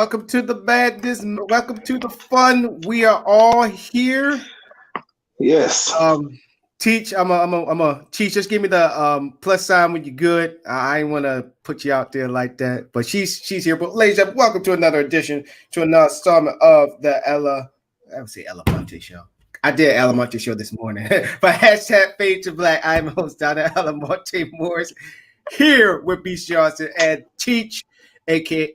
Welcome to the badness. Welcome to the fun. We are all here. Yes. Teach. I'm a teach. Just give me the plus sign when you're good. I ain't want to put you out there like that, but she's here. But ladies and gentlemen, welcome to another edition, to another installment of the I would say Ella Monte show. I did Ella Monte show this morning, but hashtag Fade to Black. I'm host Donna Ella Monte Morris here with Beast Johnson and Teach, aka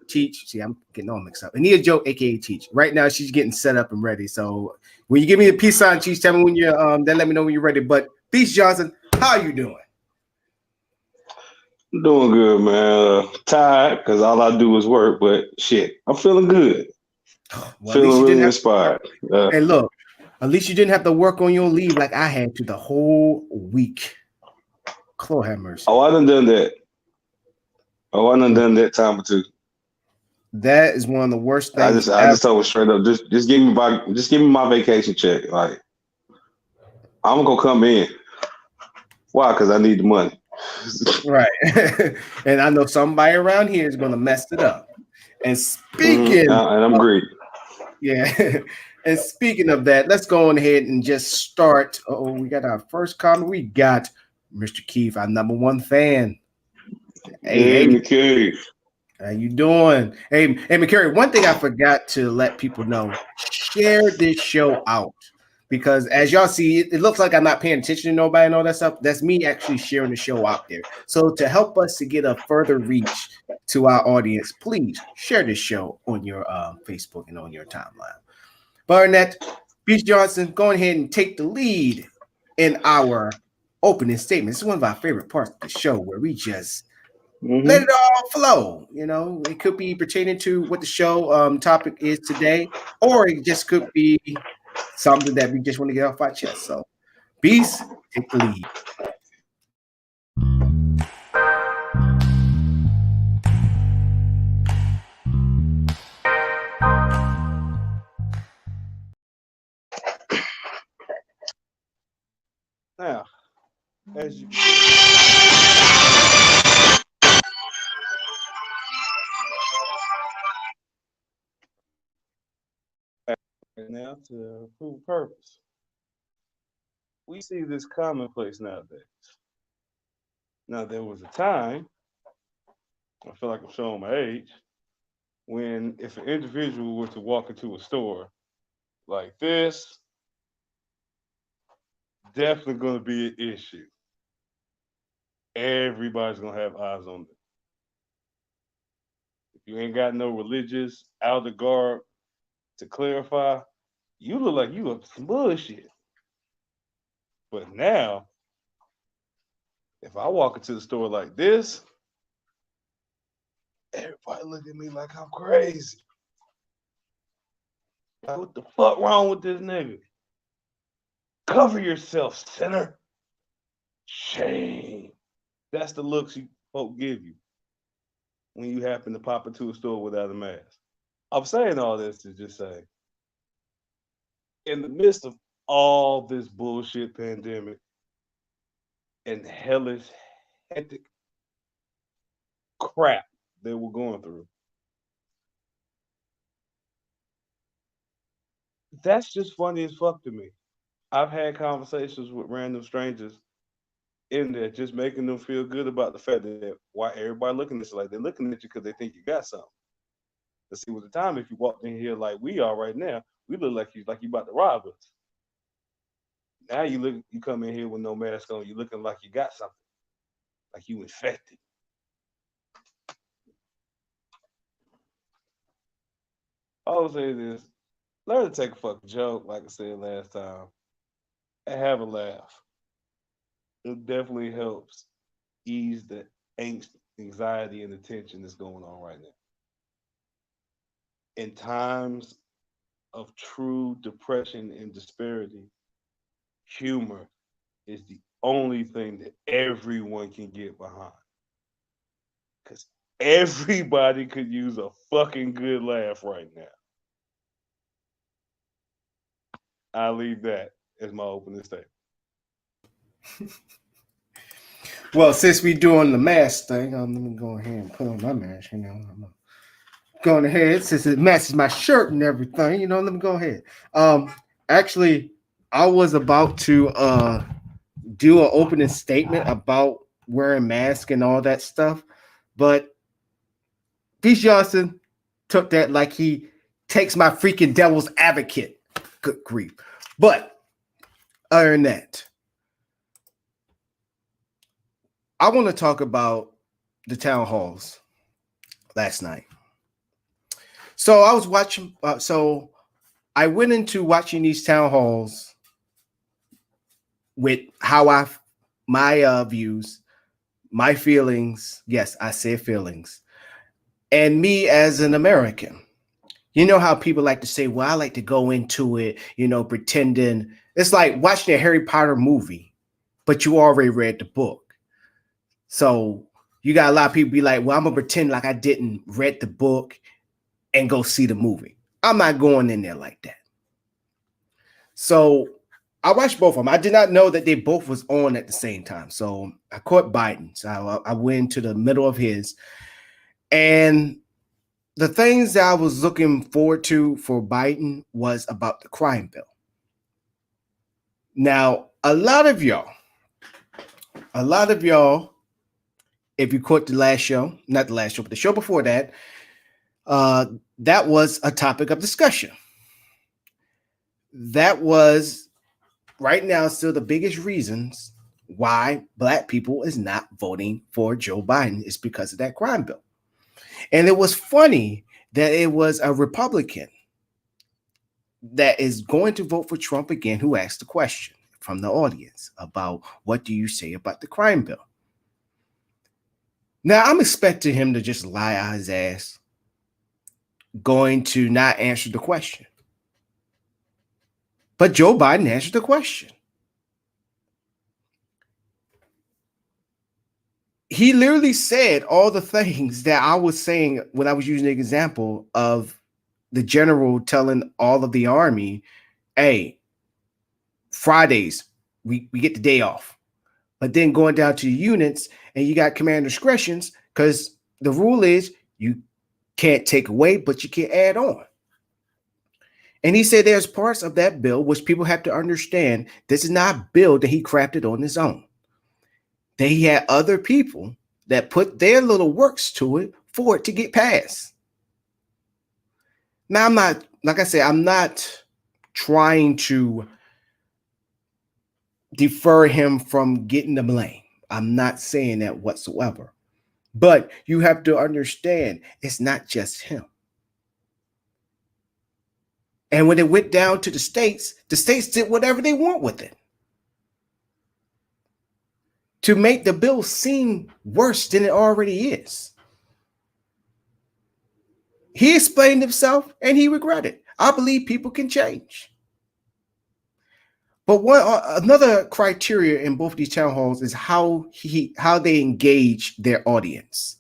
Teach. See, I'm getting all mixed up. Anita Joe, aka Teach. Right now, she's getting set up and ready. So when you give me the peace sign, Teach, tell me when you're then let me know when you're ready. But Beast Johnson, how you doing? I'm doing good, man. Tired because all I do is work, but shit, I'm feeling good. Well, Feeling really inspired. Hey, look, at least you didn't have to work on your leave like I had to the whole week. Lord have mercy. Oh, I done that. Oh, I done that time or two. That is one of the worst things. I just told her straight up, just give me my vacation check. Like, I'm gonna come in. Why? Because I need the money. Right. And I know somebody around here is gonna mess it up. And speaking, and I'm greedy. Yeah. And speaking of that, let's go on ahead and just start. Oh, we got our first comment. We got Mr. Keith, our number one fan. Hey, McCary. How you doing? Hey, McCary, one thing I forgot to let people know, share this show out. Because as y'all see, it looks like I'm not paying attention to nobody and all that stuff. That's me actually sharing the show out there. So to help us to get a further reach to our audience, please share this show on your Facebook and on your timeline. Barnett, Beast Johnson, go ahead and take the lead in our opening statement. This is one of our favorite parts of the show where we just let it all flow. You know, it could be pertaining to what the show topic is today, or it just could be something that we just want to get off our chest. So, Beast, take the lead. Now, as you now to prove purpose, we see this commonplace nowadays. Now, there was a time, I feel like I'm showing my age, when if an individual were to walk into a store like this, definitely going to be an issue. Everybody's going to have eyes on them. If you ain't got no religious outer garb to clarify, you look like you up some bullshit. But now, if I walk into the store like this, everybody look at me like I'm crazy. Like, what the fuck wrong with this nigga? Cover yourself, sinner. Shame. That's the looks you folk give you when you happen to pop into a store without a mask. I'm saying all this to just say, in the midst of all this bullshit pandemic and hellish, hectic crap that we're going through, that's just funny as fuck to me. I've had conversations with random strangers in there, just making them feel good about the fact that why everybody looking at you like they're looking at you because they think you got something. But see, with the time, if you walked in here like we are right now, we look like you about to rob us. Now you come in here with no mask on, you looking like you got something, like you infected. All I'm saying is, learn to take a fucking joke, like I said last time, and have a laugh. It definitely helps ease the angst, anxiety, and the tension that's going on right now. In times of true depression and disparity, humor is the only thing that everyone can get behind. Because everybody could use a fucking good laugh right now. I'll leave that as my opening statement. Well, since we doing the mask thing, let me go ahead and put on my mask. You know, I'm gonna going ahead since it matches my shirt and everything. Let me go ahead. Actually, I was about to do an opening statement about wearing masks and all that stuff, but Peace Johnson took that like he takes my freaking devil's advocate. Good grief. But other than that, I want to talk about the town halls last night. So I was watching, I went into watching these town halls with my views, my feelings. Yes, I said feelings. And me as an American. You know how people like to say, well, I like to go into it, pretending. It's like watching a Harry Potter movie, but you already read the book. So you got a lot of people be like, well, I'm going to pretend like I didn't read the book and go see the movie. I'm not going in there like that. So I watched both of them. I did not know that they both was on at the same time. So I caught Biden. So I went to the middle of his. And the things that I was looking forward to for Biden was about the crime bill. Now, a lot of y'all, if you caught the last show, not the last show, but the show before that, that was a topic of discussion. That was right now still the biggest reasons why Black people is not voting for Joe Biden is because of that crime bill. And it was funny that it was a Republican that is going to vote for Trump again who asked the question from the audience about what do you say about the crime bill? Now, I'm expecting him to just lie out his ass, going to not answer the question. But Joe Biden answered the question. He literally said all the things that I was saying when I was using the example of the general telling all of the army, hey, Fridays, we get the day off. But then going down to the units and you got command discretions because the rule is you can't take away, but you can add on. And he said there's parts of that bill which people have to understand this is not a bill that he crafted on his own. That he had other people that put their little works to it for it to get passed. Now, I'm not, like I said, I'm not trying to defer him from getting the blame. I'm not saying that whatsoever. But you have to understand it's not just him. And when it went down to the states did whatever they want with it to make the bill seem worse than it already is. He explained himself and he regretted. I believe people can change. But another criteria in both these town halls is how they engage their audience.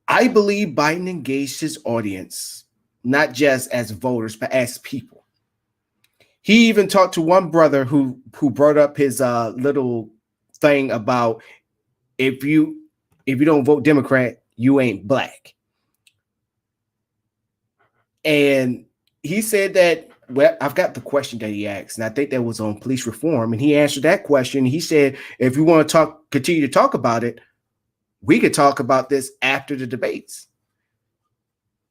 I believe Biden engaged his audience not just as voters, but as people. He even talked to one brother who brought up his little thing about if you don't vote Democrat, you ain't Black. And he said that, well, I've got the question that he asked, and I think that was on police reform. And he answered that question. He said, if you want to continue to talk about it, we could talk about this after the debates.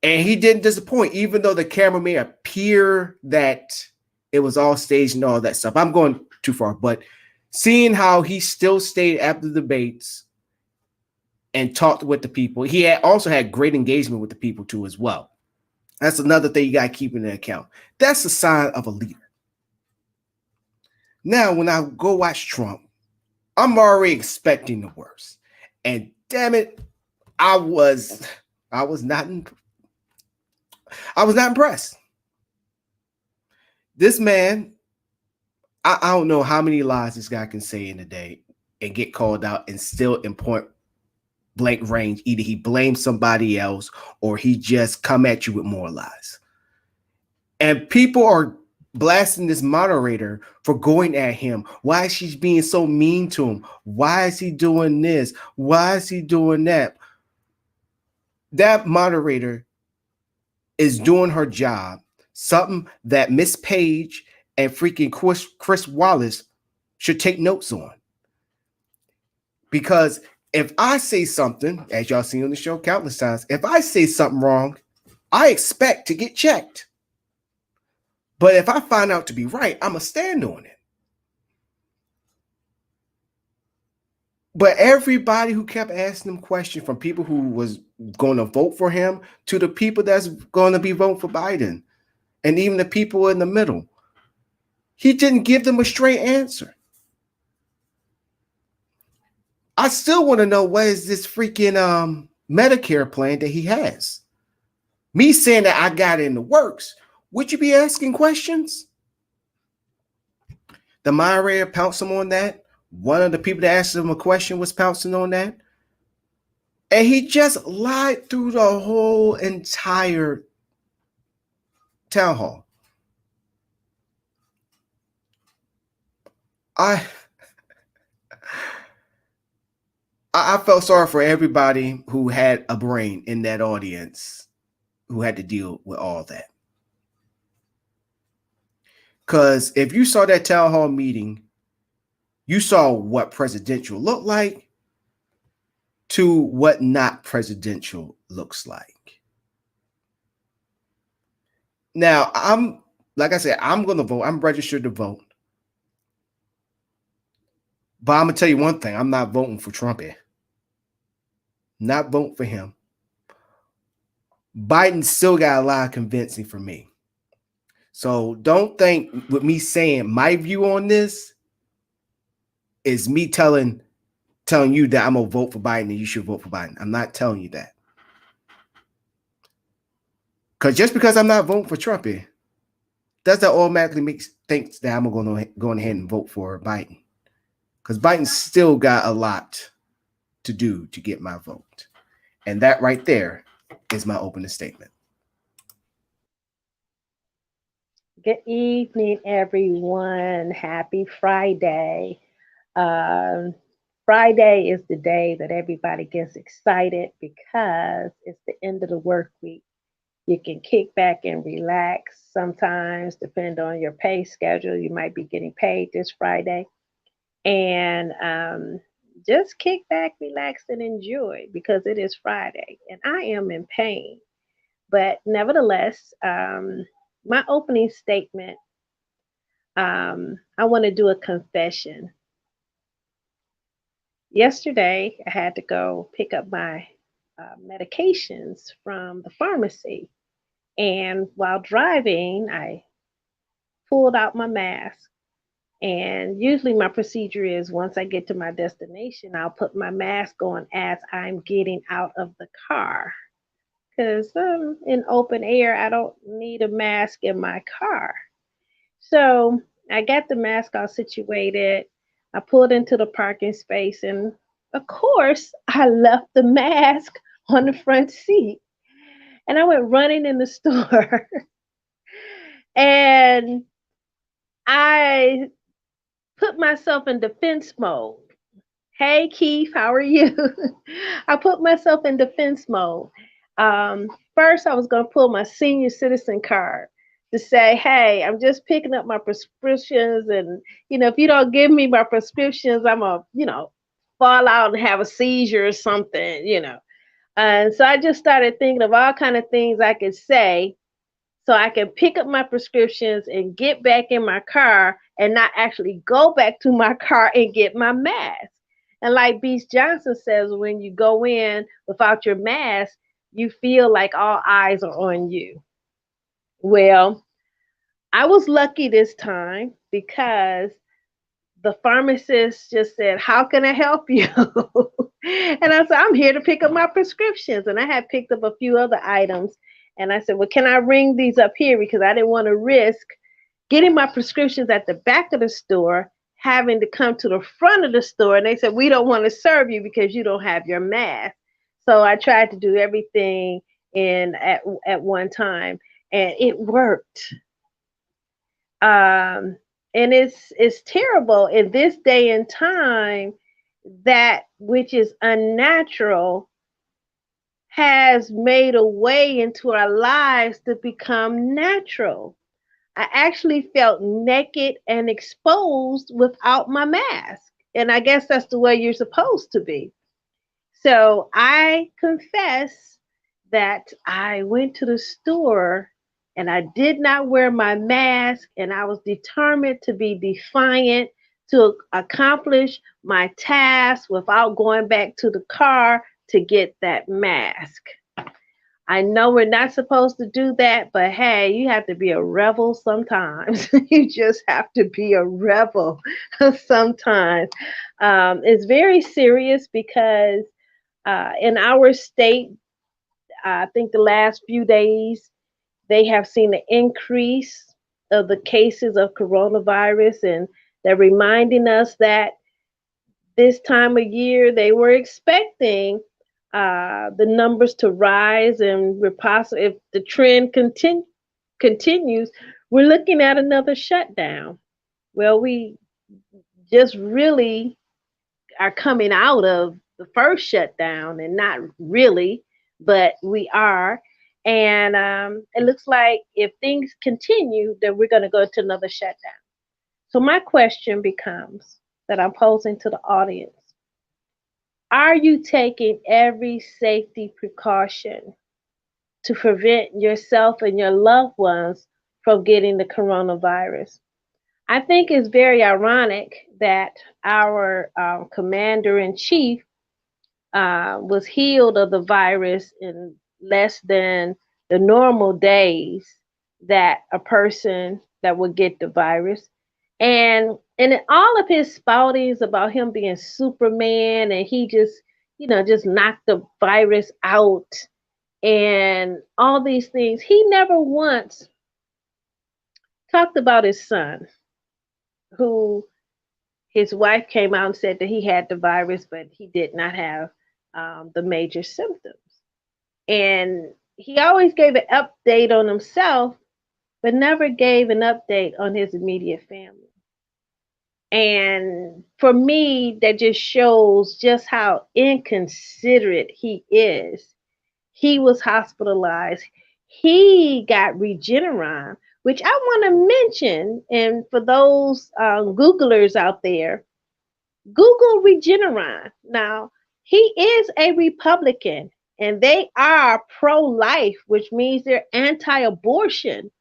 And he didn't disappoint, even though the camera may appear that it was all staged and all that stuff. I'm going too far, but seeing how he still stayed after the debates and talked with the people, he also had great engagement with the people too as well. That's another thing you got to keep in account. That's a sign of a leader. Now, when I go watch Trump, I'm already expecting the worst. And damn it, I was not impressed. This man, I don't know how many lies this guy can say in a day and get called out and still in point blank range. Either he blames somebody else or he just come at you with more lies. And people are blasting this moderator for going at him. Why is she being so mean to him? Why is he doing this? Why is he doing that? That moderator is doing her job, something that Miss Page and freaking Chris Wallace should take notes on. Because if I say something, as y'all seen on the show countless times, if I say something wrong, I expect to get checked. But if I find out to be right, I'm going to stand on it. But everybody who kept asking him questions, from people who was going to vote for him to the people that's going to be voting for Biden, and even the people in the middle, he didn't give them a straight answer. I still want to know, what is this freaking Medicare plan that he has? Me saying that I got it in the works, would you be asking questions? The moderator pounced him on that. One of the people that asked him a question was pouncing on that. And he just lied through the whole entire town hall. I felt sorry for everybody who had a brain in that audience who had to deal with all that. Because if you saw that town hall meeting, you saw what presidential looked like to what not presidential looks like. Now, like I said, I'm going to vote. I'm registered to vote. But I'm going to tell you one thing. I'm not voting for Trump here. Not voting for him. Biden still got a lot of convincing for me. So don't think with me saying my view on this is me telling you that I'm going to vote for Biden and you should vote for Biden. I'm not telling you that. Because just because I'm not voting for Trump here, does that automatically think that I'm going to go ahead and vote for Biden? Because Biden still got a lot to do to get my vote. And that right there is my opening statement. Good evening, everyone. Happy Friday. Friday is the day that everybody gets excited because it's the end of the work week. You can kick back and relax. Sometimes, depending on your pay schedule, you might be getting paid this Friday. And just kick back, relax, and enjoy because it is Friday. And I am in pain. But nevertheless, my opening statement, I want to do a confession. Yesterday, I had to go pick up my medications from the pharmacy. And while driving, I pulled out my mask. And usually my procedure is once I get to my destination, I'll put my mask on as I'm getting out of the car. Because in open air, I don't need a mask in my car. So I got the mask all situated. I pulled into the parking space, and of course, I left the mask on the front seat. And I went running in the store. And I put myself in defense mode. Hey, Keith, how are you? I put myself in defense mode. First, I was going to pull my senior citizen card to say, hey, I'm just picking up my prescriptions. And, if you don't give me my prescriptions, I'm going to, fall out and have a seizure or something, And so I just started thinking of all kind of things I could say so I can pick up my prescriptions and get back in my car and not actually go back to my car and get my mask. And like Beast Johnson says, when you go in without your mask, you feel like all eyes are on you. Well, I was lucky this time because the pharmacist just said, how can I help you? And I said, I'm here to pick up my prescriptions. And I had picked up a few other items. And I said, well, can I ring these up here? Because I didn't want to risk getting my prescriptions at the back of the store, having to come to the front of the store. And they said, we don't want to serve you because you don't have your mask. So I tried to do everything at one time, and it worked. And it's terrible in this day and time that which is unnatural has made a way into our lives to become natural. I actually felt naked and exposed without my mask. And I guess that's the way you're supposed to be. So I confess that I went to the store and I did not wear my mask, and I was determined to be defiant to accomplish my task without going back to the car to get that mask. I know we're not supposed to do that, but hey, you have to be a rebel sometimes. You just have to be a rebel sometimes. It's very serious because in our state, I think the last few days, they have seen an increase of the cases of coronavirus, and they're reminding us that this time of year they were expecting the numbers to rise, and if the trend continues, we're looking at another shutdown. Well, we just really are coming out of the first shutdown, and not really, but we are. And it looks like if things continue, then we're going to go to another shutdown. So my question becomes that I'm posing to the audience: are you taking every safety precaution to prevent yourself and your loved ones from getting the coronavirus? I think it's very ironic that our commander in chief was healed of the virus in less than the normal days that a person that would get the virus. And in all of his spoutings about him being Superman, and he just, just knocked the virus out and all these things, he never once talked about his son, who his wife came out and said that he had the virus, but he did not have the major symptoms. And he always gave an update on himself, but never gave an update on his immediate family. And for me, that just shows just how inconsiderate he is. He was hospitalized. He got Regeneron, which I want to mention. And for those Googlers out there, Google Regeneron. Now, he is a Republican, and they are pro-life, which means they're anti-abortion.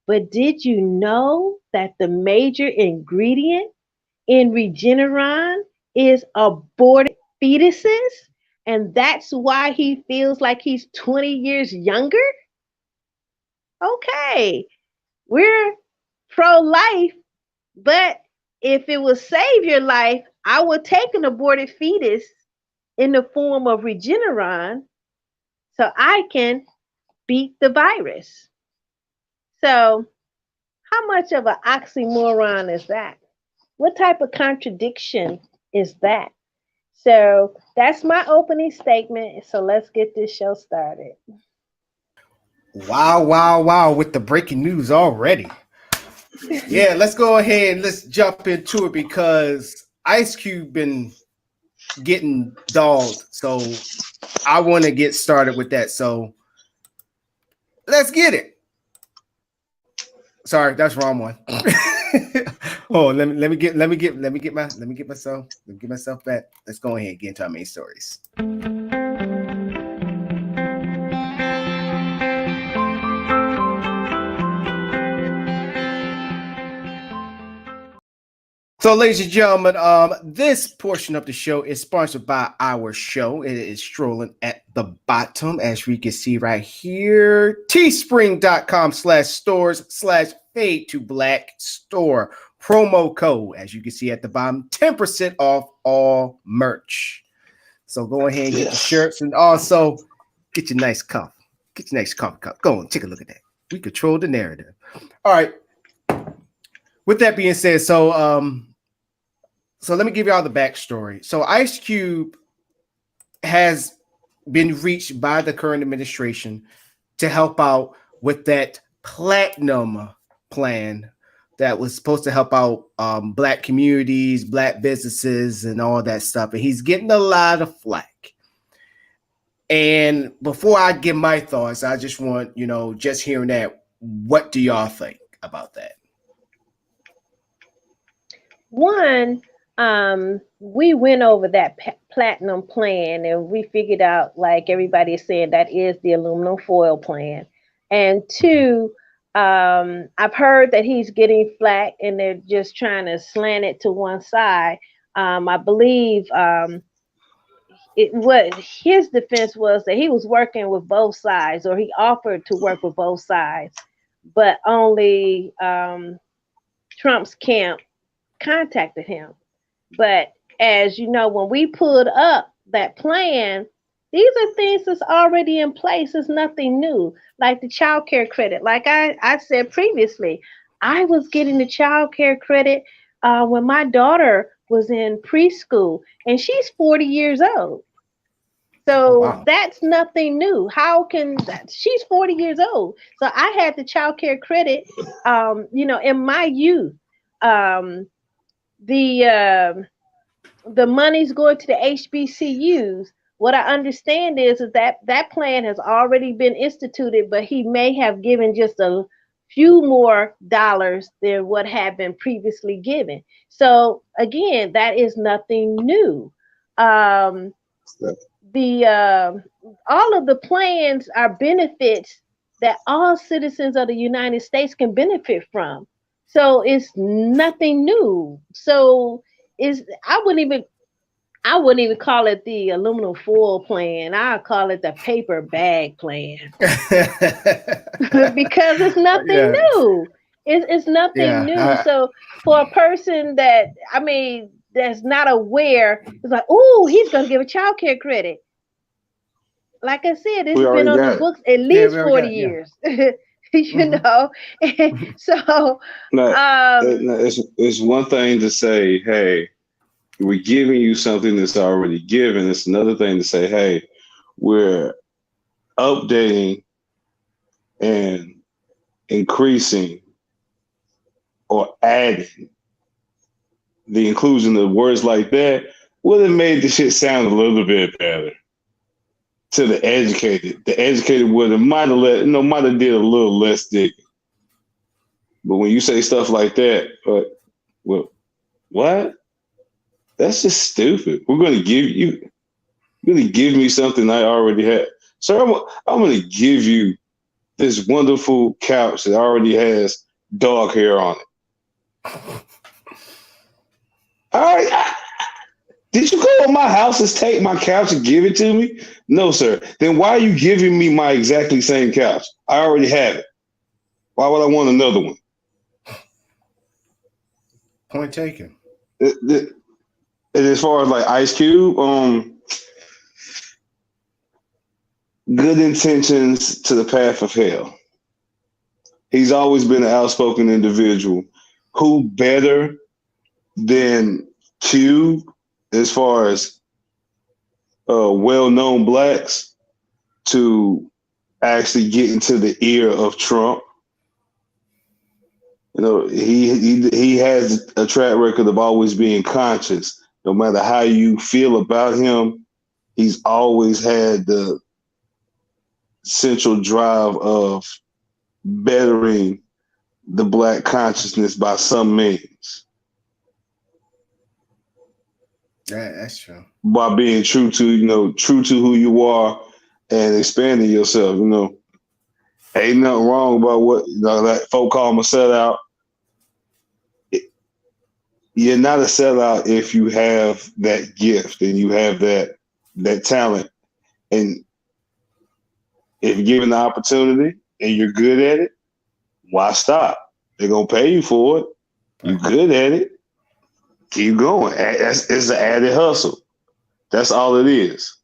But did you know that the major ingredient in Regeneron is aborted fetuses? And that's why he feels like he's 20 years younger? Okay, we're pro-life, but if it will save your life, I would take an aborted fetus in the form of Regeneron so I can beat the virus. So how much of an oxymoron is that? What type of contradiction is that? So that's my opening statement. So let's get this show started. Wow, with the breaking news already. Yeah, let's go ahead and let's jump into it, because Ice Cube been getting dogged. So I want to get started with that. So let's get it. Sorry, that's the wrong one. Oh, let me get myself back. Let's go ahead and get into our main stories. So, ladies and gentlemen, this portion of the show is sponsored by our show. It is strolling at the bottom, as we can see right here. Teespring.com/stores/fade to black store. Promo code, as you can see at the bottom, 10% off all merch. So go ahead and get the shirts, and also get your nice cup. Get your nice coffee cup. Go on, take a look at that. We control the narrative. All right. With that being said, so let me give you all the backstory. So Ice Cube has been reached by the current administration to help out with that platinum plan that was supposed to help out Black communities, Black businesses, and all that stuff. And he's getting a lot of flack. And before I give my thoughts, I just want, just hearing that, what do y'all think about that? One, we went over that platinum plan and we figured out, like everybody is saying, that is the aluminum foil plan. And two, I've heard that he's getting flack and they're just trying to slant it to one side. I believe what his defense was that he was working with both sides, or he offered to work with both sides, but only Trump's camp contacted him. But as you know, when we pulled up that plan, these are things that's already in place. It's nothing new. Like the child care credit. Like I said previously, I was getting the child care credit when my daughter was in preschool, and she's 40 years old. So wow. That's nothing new. How can that? She's 40 years old. So I had the child care credit, in my youth. The money's going to the HBCUs. What I understand is that plan has already been instituted, but he may have given just a few more dollars than what had been previously given. So again, that is nothing new. All of the plans are benefits that all citizens of the United States can benefit from. So it's nothing new. So I wouldn't even call it the aluminum foil plan. I'll call it the paper bag plan. Because it's nothing new. It's nothing new. So for a person that's not aware, it's like, oh, he's gonna give a child care credit. Like I said, it's been on the books at least 40 years. know. So it's one thing to say, hey, we're giving you something that's already given. It's another thing to say, hey, we're updating and increasing or adding. The inclusion of words like that would have made the shit sound a little bit better to the educated. The educated might have did a little less digging. But when you say stuff like that, well, what? That's just stupid. You're going to give me something I already had. Sir, I'm going to give you this wonderful couch that already has dog hair on it. All right. Did you go to my house and take my couch and give it to me? No, sir. Then why are you giving me my exactly same couch? I already have it. Why would I want another one? Point taken. And as far as like Ice Cube, good intentions to the path of hell. He's always been an outspoken individual. Who better than Cube as far as well-known blacks to actually get into the ear of Trump? You know, he has a track record of always being conscious. No matter how you feel about him, he's always had the central drive of bettering the black consciousness by some means. Yeah, that's true. By being true to who you are and expanding yourself. Ain't nothing wrong about what that folk call him a sellout. You're not a sellout if you have that gift and you have that talent. And if you're given the opportunity and you're good at it, why stop? They're gonna pay you for it. You're good at it. Keep going. It's an added hustle. That's all it is.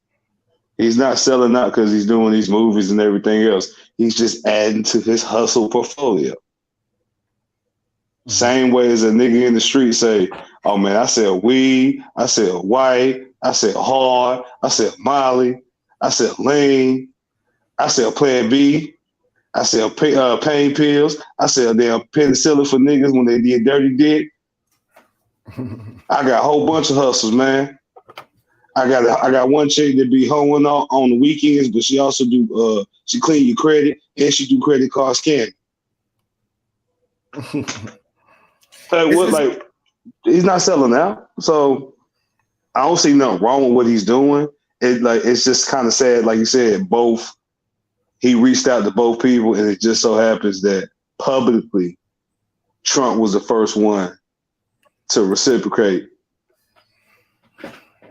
He's not selling out because he's doing these movies and everything else. He's just adding to his hustle portfolio. Mm-hmm. Same way as a nigga in the street say, oh man, I sell weed, I sell white, I sell hard, I sell Molly, I sell lean, I sell Plan B, I sell pain pills, I sell damn penicillin for niggas when they did dirty dick. I got a whole bunch of hustles, man. I got one chick that be hoeing on the weekends, but she also do she clean your credit and she do credit card scanning. Like he's not selling out, so I don't see nothing wrong with what he's doing. It's just kind of sad, like you said. He reached out to both people, and it just so happens that publicly, Trump was the first one to reciprocate.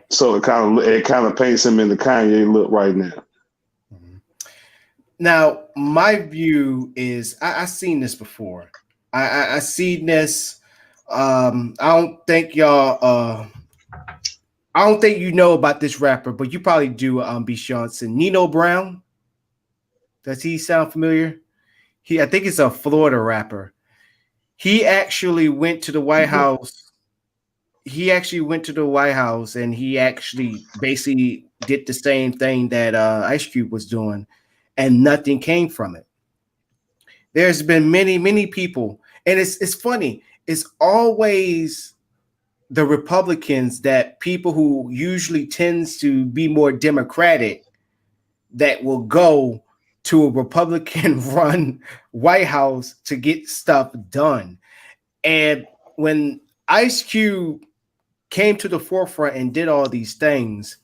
So it kind of paints him in the Kanye look right now. Now, my view is I've seen this before. I seen this. I don't think y'all. I don't think you know about this rapper, but you probably do. B. Johnson, Nino Brown. Does he sound familiar? I think it's a Florida rapper. He actually went to the White House. He actually went to the White House and he actually basically did the same thing that Ice Cube was doing, and nothing came from it. There's been many people, and it's funny. It's always the Republicans, that people who usually tends to be more democratic, that will go to a Republican-run White House to get stuff done. And when Ice Cube came to the forefront and did all these things,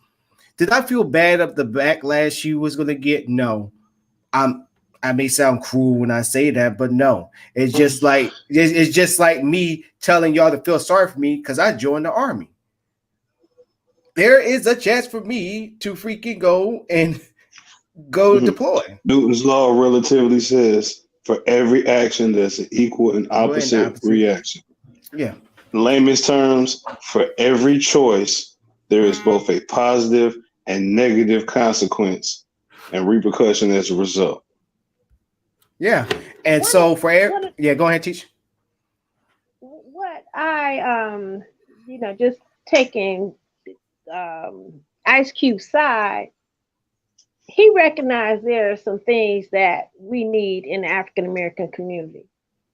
did I feel bad of the backlash he was going to get? No. I may sound cruel when I say that, but no. It's just like me telling y'all to feel sorry for me because I joined the army. There is a chance for me to freaking go deploy. Newton's law of relativity says for every action there's an equal and opposite reaction. Yeah. In layman's terms, for every choice, there is both a positive and negative consequence and repercussion as a result. Yeah. And so go ahead, Teach. What I just taking Ice Cube's side, he recognized there are some things that we need in the African American community.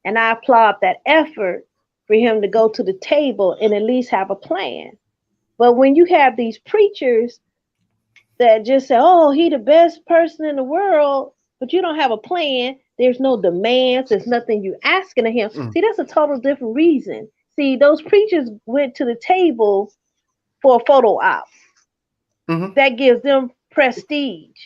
And I applaud that effort for him to go to the table and at least have a plan. But when you have these preachers that just say, oh, he the best person in the world, but you don't have a plan, there's no demands, there's nothing you asking of him. See, that's a total different reason. See, those preachers went to the table for a photo op. That gives them prestige.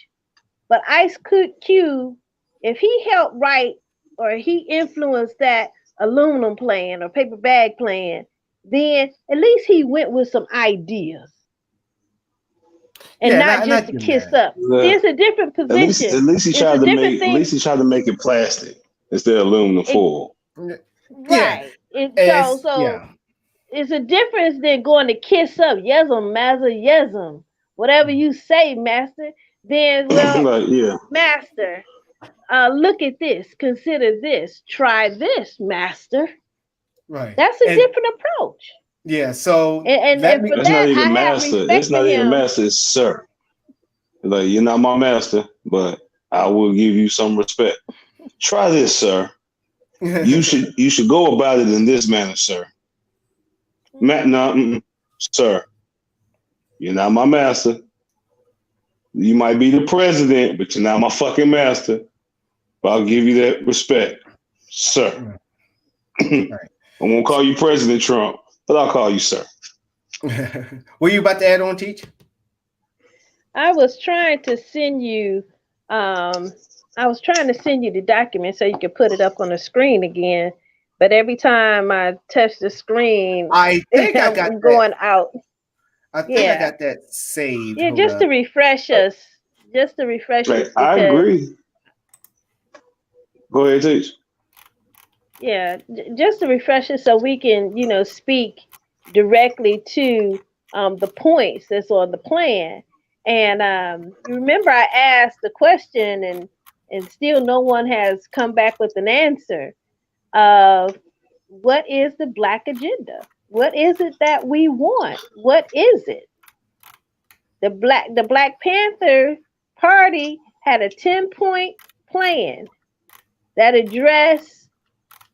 But Ice Cube, if he helped write or he influenced that aluminum plan or paper bag plan, then at least he went with some ideas. And not just to kiss up. There's a different position. At least he tried to make it plastic instead of aluminum foil. Right. It's a difference than going to kiss up. Yes'm, master, yes'm. Whatever you say, master. Then, master, look at this. Consider this. Try this, master. Right. That's a different approach. Yeah. So and for it's that, not even I master. It's not even master. It's sir. Like, you're not my master, but I will give you some respect. Try this, sir. You should go about it in this manner, sir. Sir. You're not my master. You might be the president, but you're not my fucking master. But I'll give you that respect, sir. Right. I won't call you President Trump, but I'll call you sir. Were you about to add on, Teach? I was trying to send you the document so you could put it up on the screen again. But every time I touch the screen, I think I got going out. I think I got that saved. Yeah, just to refresh us. Just to refresh us. I agree. Go ahead, Teach. Yeah, just to refresh us so we can, speak directly to the points that's on the plan. And remember, I asked the question, and still no one has come back with an answer of what is the Black agenda? What is it that we want? What is it? The Black Panther Party had a 10-point plan that addressed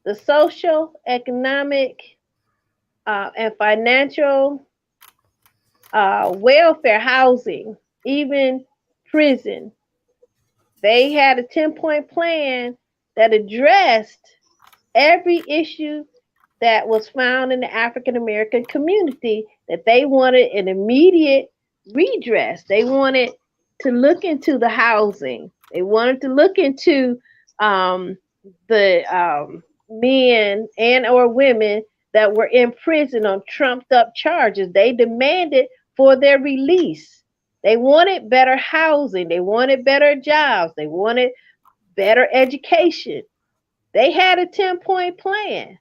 the social, economic, and financial welfare, housing, even prison. They had a 10-point plan that addressed every issue that was found in the African American community, that they wanted an immediate redress. They wanted to look into the housing. They wanted to look into the men and or women that were in prison on trumped up charges. They demanded for their release. They wanted better housing. They wanted better jobs. They wanted better education. They had a 10-point plan.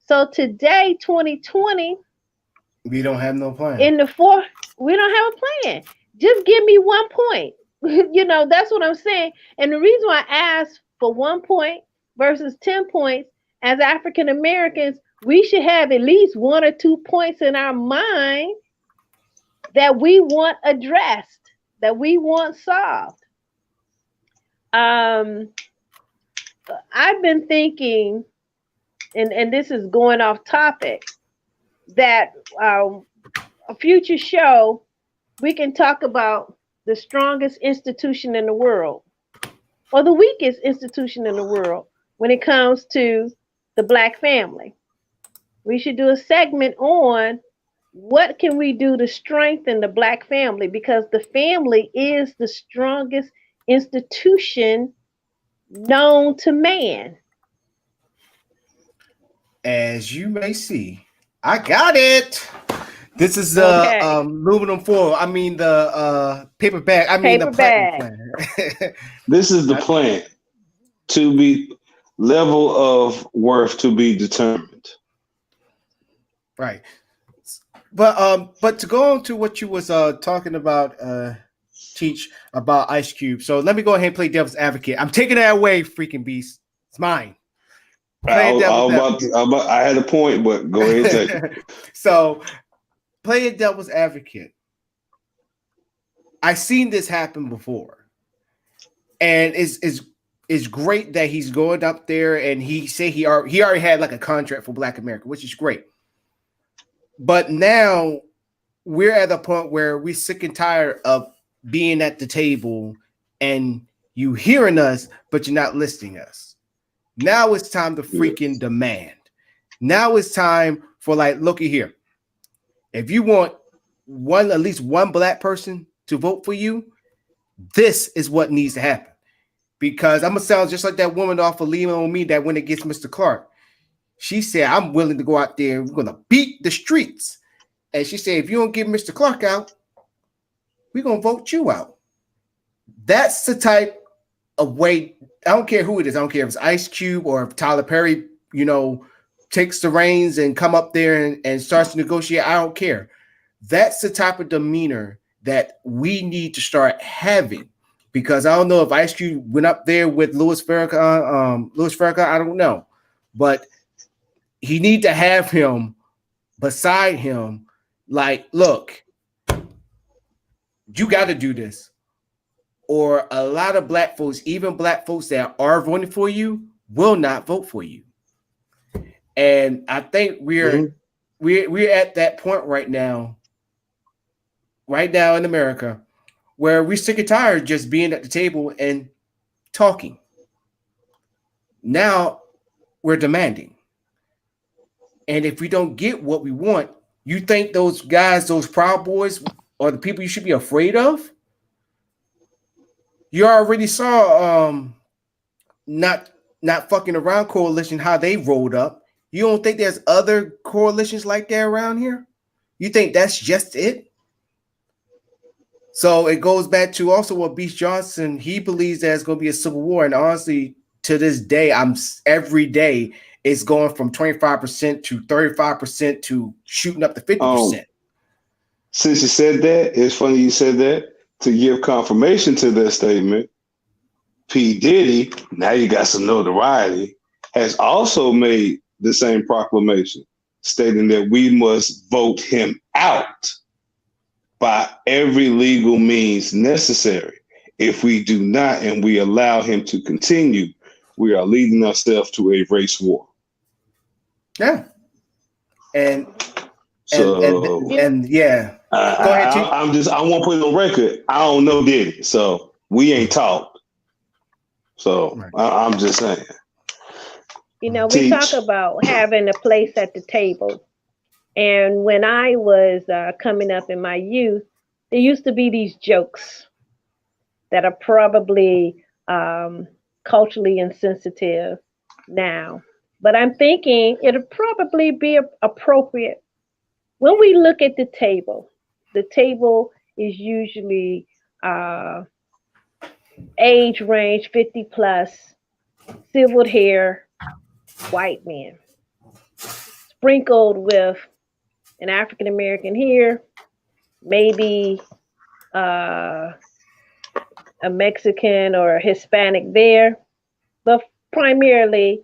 So today, 2020, We don't have no plan. in the fourth, we don't have a plan. Just give me 1 point. That's what I'm saying. And the reason why I asked for 1 point versus 10 points, as African Americans, we should have at least 1 or 2 points in our mind that we want addressed, that we want solved. I've been thinking, and this is going off topic, that a future show we can talk about the strongest institution in the world or the weakest institution in the world when it comes to the Black family. We should do a segment on what can we do to strengthen the Black family, because the family is the strongest institution known to man. As you may see, I got it. This is Okay. aluminum foil. I mean the paper bag. I mean Paper the bag. platinum plan. This is the plan to be level of worth to be determined. Right. But to go on to what you was talking about, Teach, about Ice Cube. So let me go ahead and play devil's advocate. I'm taking that away, freaking beast. It's mine. I had a point, but go ahead and take it. So playing devil's advocate. I've seen this happen before. And it's great that he's going up there and he said he already had like a contract for Black America, which is great. But now we're at a point where we're sick and tired of being at the table and you hearing us, but you're not listening to us. Now it's time to freaking demand. Now it's time for, like, looky here. If you want at least one Black person to vote for you, this is what needs to happen. Because I'm gonna sound just like that woman off of Lean on Me that went against Mr. Clark. She said, I'm willing to go out there and we're gonna beat the streets. And she said, if you don't get Mr. Clark out, we're gonna vote you out. That's the type of way. I don't care who it is. I don't care if it's Ice Cube or if Tyler Perry, takes the reins and come up there and starts to negotiate. I don't care. That's the type of demeanor that we need to start having. Because I don't know if Ice Cube went up there with Louis Farrakhan. I don't know. But he need to have him beside him. Like, look, you got to do this. Or a lot of Black folks, even Black folks that are voting for you, will not vote for you. And I think we're at that point right now in America, where we're sick and tired just being at the table and talking. Now we're demanding. And if we don't get what we want, you think those guys, those Proud Boys, are the people you should be afraid of? You already saw not fucking around coalition, how they rolled up. You don't think there's other coalitions like that around here? You think that's just it? So it goes back to also what Beast Johnson, he believes there's going to be a civil war. And honestly, to this day, every day it's going from 25% to 35% to shooting up to 50%. Since you said that, it's funny you said that. To give confirmation to that statement, P. Diddy, now you got some notoriety, has also made the same proclamation, stating that we must vote him out by every legal means necessary. If we do not and we allow him to continue, we are leading ourselves to a race war. Yeah. And So yeah. Go ahead, Chief. I want to put it on record. I don't know Diddy, so we ain't talked. So Right. I'm just saying. You know, we talk about having a place at the table. And when I was coming up in my youth, there used to be these jokes that are probably culturally insensitive now. But I'm thinking it'll probably be appropriate when we look at the table. The table is usually age range 50 plus, silvered hair, white men, sprinkled with an African American here, maybe a Mexican or a Hispanic there, but primarily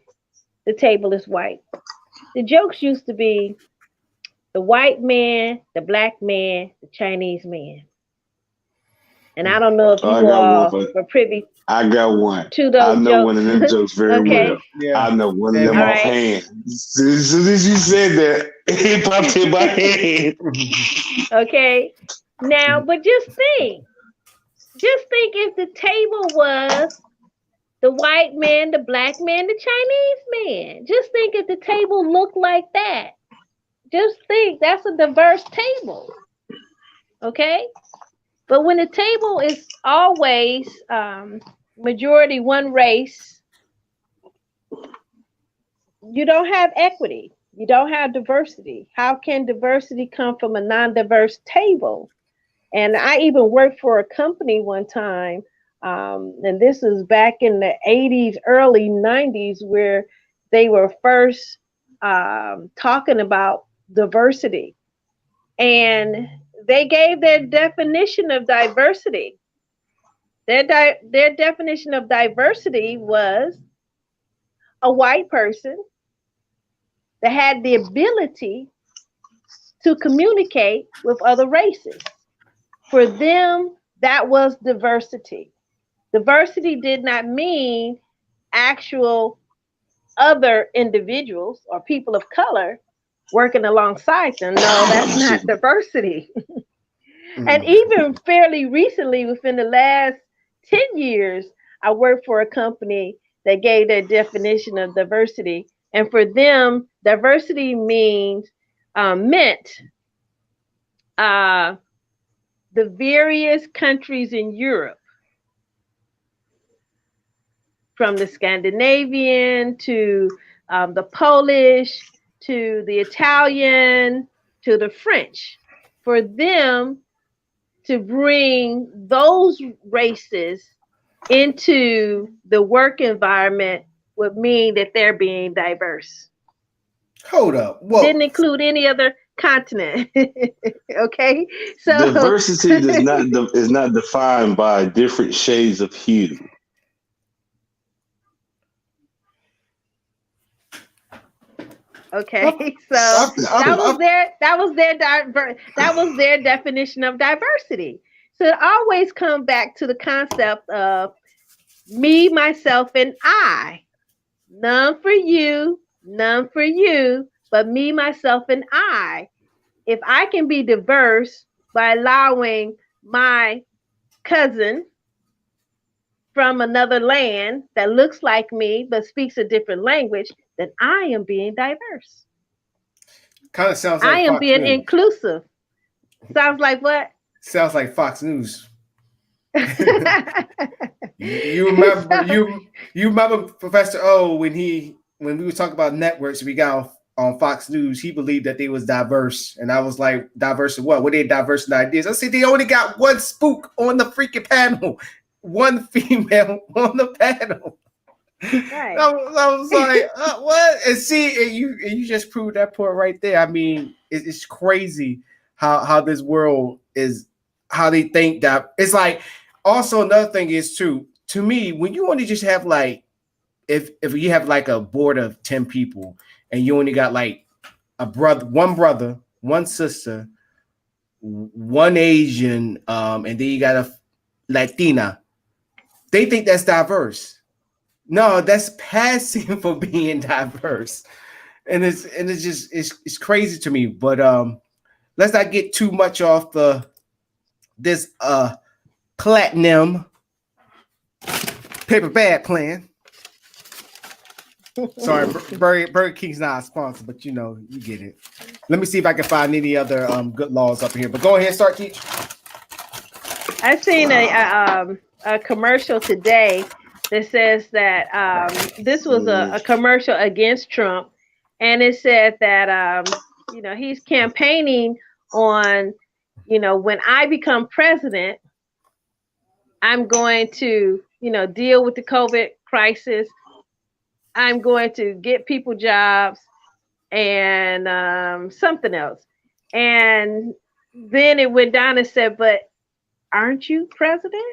the table is white. The jokes used to be the white man, the black man, the Chinese man. And I don't know if you all were privy. I got one. To those I know jokes. one of them jokes very well. Yeah. I know one of them offhand. As soon as you said that, it popped in my head. Okay. Now, but just think if the table was the white man, the black man, the Chinese man. Just think if the table looked like that. Just think that's a diverse table. Okay? But when the table is always majority one race, you don't have equity. You don't have diversity. How can diversity come from a non-diverse table? And I even worked for a company one time, and this is back in the 80s, early 90s, where they were first talking about diversity. And they gave their definition of diversity. Their definition of diversity was a white person that had the ability to communicate with other races. For them, that was diversity. Diversity did not mean actual other individuals or people of color working alongside them. No, that's not diversity. And even fairly recently, within the last 10 years, I worked for a company that gave their definition of diversity. And for them, diversity meant the various countries in Europe, from the Scandinavian to the Polish to the Italian to the French. For them to bring those races into the work environment would mean that they're being diverse. Hold up. Whoa. Didn't include any other continent. Okay, so diversity is not defined by different shades of hue. Okay, so that was their definition of diversity. So it always comes back to the concept of me, myself, and I. None for you, but me, myself, and I. If I can be diverse by allowing my cousin from another land that looks like me but speaks a different language, then I am being diverse. Kind of sounds like I am Fox being News. Inclusive. Sounds like what? Sounds like Fox News. you remember Professor O when we were talking about networks we got on Fox News, he believed that they was diverse. And I was like, diverse in what? What they diverse in ideas? I said they only got one spook on the freaking panel. One female on the panel. Right. I was like, what? And see, and you just proved that point right there. I mean, it's crazy how this world is, how they think that. It's like, also another thing is too, to me, when you only just have like, if you have like a board of 10 people and you only got like one brother, one sister, one Asian, and then you got a Latina, they think that's diverse. No, that's passing for being diverse. And it's crazy to me. But let's not get too much off this platinum paper bag plan. Sorry, Burger King's not a sponsor, but you know, you get it. Let me see if I can find any other good laws up here. But go ahead, start, Teach. I seen a commercial today that says that this was a commercial against Trump, and it said that you know, he's campaigning on, you know, when I become president, I'm going to, you know, deal with the COVID crisis. I'm going to get people jobs and something else. And then it went down and said, but aren't you president?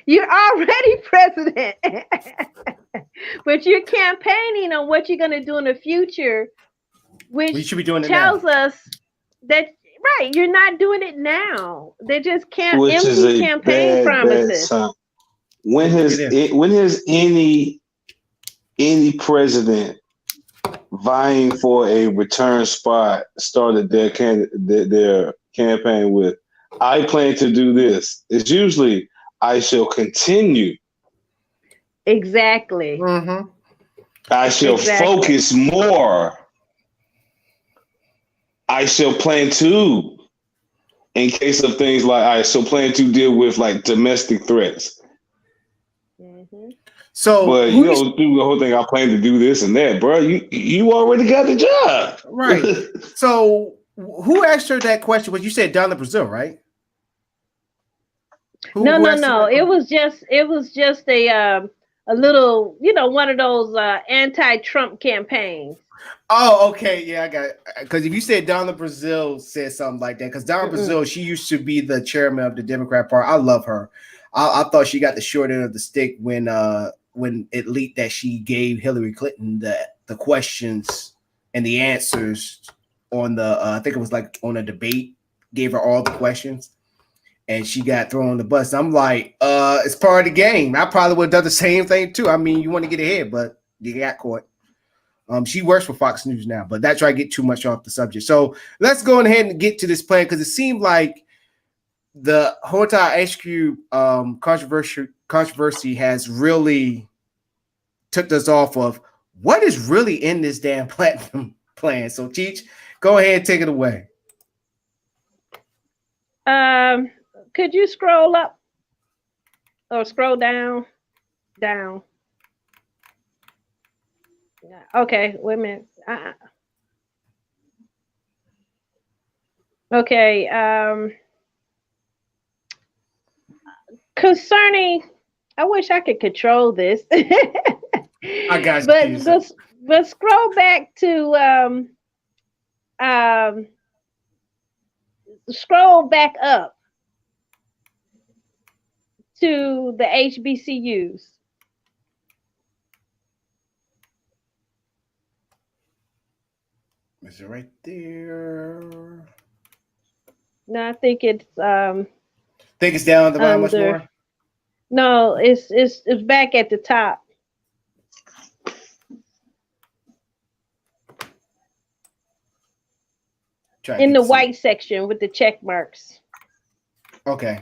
You're already president. But you're campaigning on what you're going to do in the future, which we should be doing it tells now. us that, right, you're not doing it now. They just can't Which is empty a campaign bad promises. sign. When has any president vying for a return spot started their campaign with, I plan to do this? It's usually, I shall continue. Exactly. Mm-hmm. I shall focus more. I shall plan to, in case of things like, I shall plan to deal with like domestic threats. Mm-hmm. So, but you don't do the whole thing. I plan to do this and that, bro. You already got the job, right? So, who asked her that question? But you said Donna Brazile, right? No. It was just a little, you know, one of those anti-Trump campaigns. Oh, okay, yeah, I got it. Because if you said Donna Brazile said something like that, because Donna Brazile, she used to be the chairman of the Democrat Party. I love her. I thought she got the short end of the stick when it leaked that she gave Hillary Clinton the questions and the answers on the I think it was like on a debate, gave her all the questions, and she got thrown on the bus. I'm like, it's part of the game. I probably would have done the same thing too. I mean, you want to get ahead, but you got caught. She works for Fox News now, but that's why I get too much off the subject. So let's go ahead and get to this plan, because it seemed like the Hotel Ice Cube controversy has really took us off of what is really in this damn platinum plan. So Cheech, go ahead and take it away. Could you scroll up or scroll down? Down. Okay, wait a minute. Okay. Concerning, I wish I could control this. I got you. But scroll back to scroll back up to the HBCUs. Is it right there? No, I think it's think it's down the bottom much more. No, it's back at the top. In the white section with the check marks. Okay.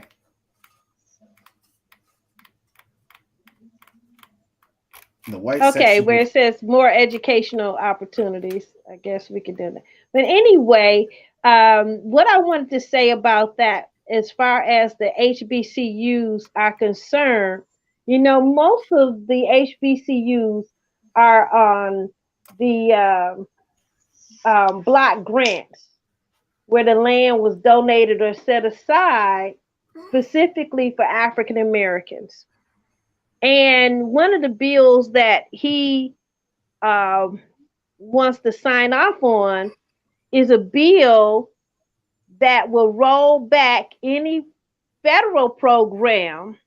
The white section. Where it says more educational opportunities. I guess we could do that. But anyway, what I wanted to say about that, as far as the HBCUs are concerned, you know, most of the HBCUs are on the block grants, where the land was donated or set aside specifically for African Americans. And one of the bills that he wants to sign off on is a bill that will roll back any federal program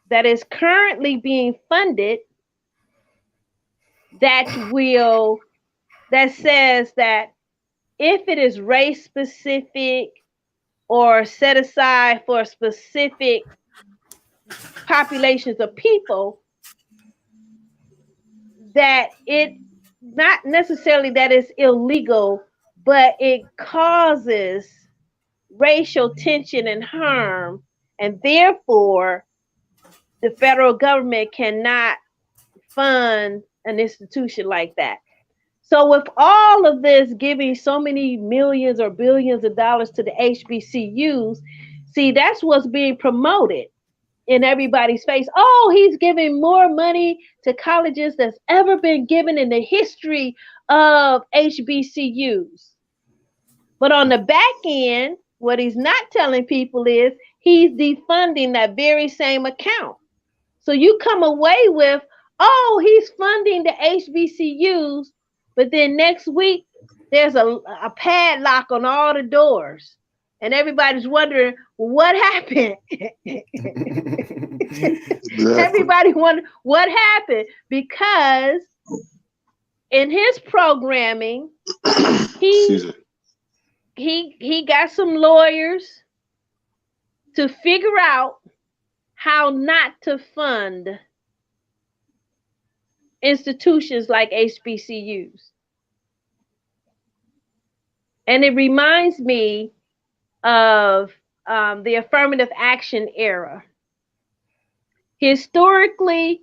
that is currently being funded that says that if it is race specific or set aside for specific populations of people, that it not necessarily that it's illegal, but it causes racial tension and harm, and therefore the federal government cannot fund an institution like that. So with all of this giving so many millions or billions of dollars to the HBCUs, see, that's what's being promoted in everybody's face. Oh, he's giving more money to colleges that's ever been given in the history of HBCUs. But on the back end, what he's not telling people is he's defunding that very same account. So you come away with, oh, he's funding the HBCUs, but then next week there's a padlock on all the doors. And everybody's wondering, well, what happened? Everybody wondering what happened, because in his programming, he got some lawyers to figure out how not to fund institutions like HBCUs. And it reminds me of the affirmative action era. Historically,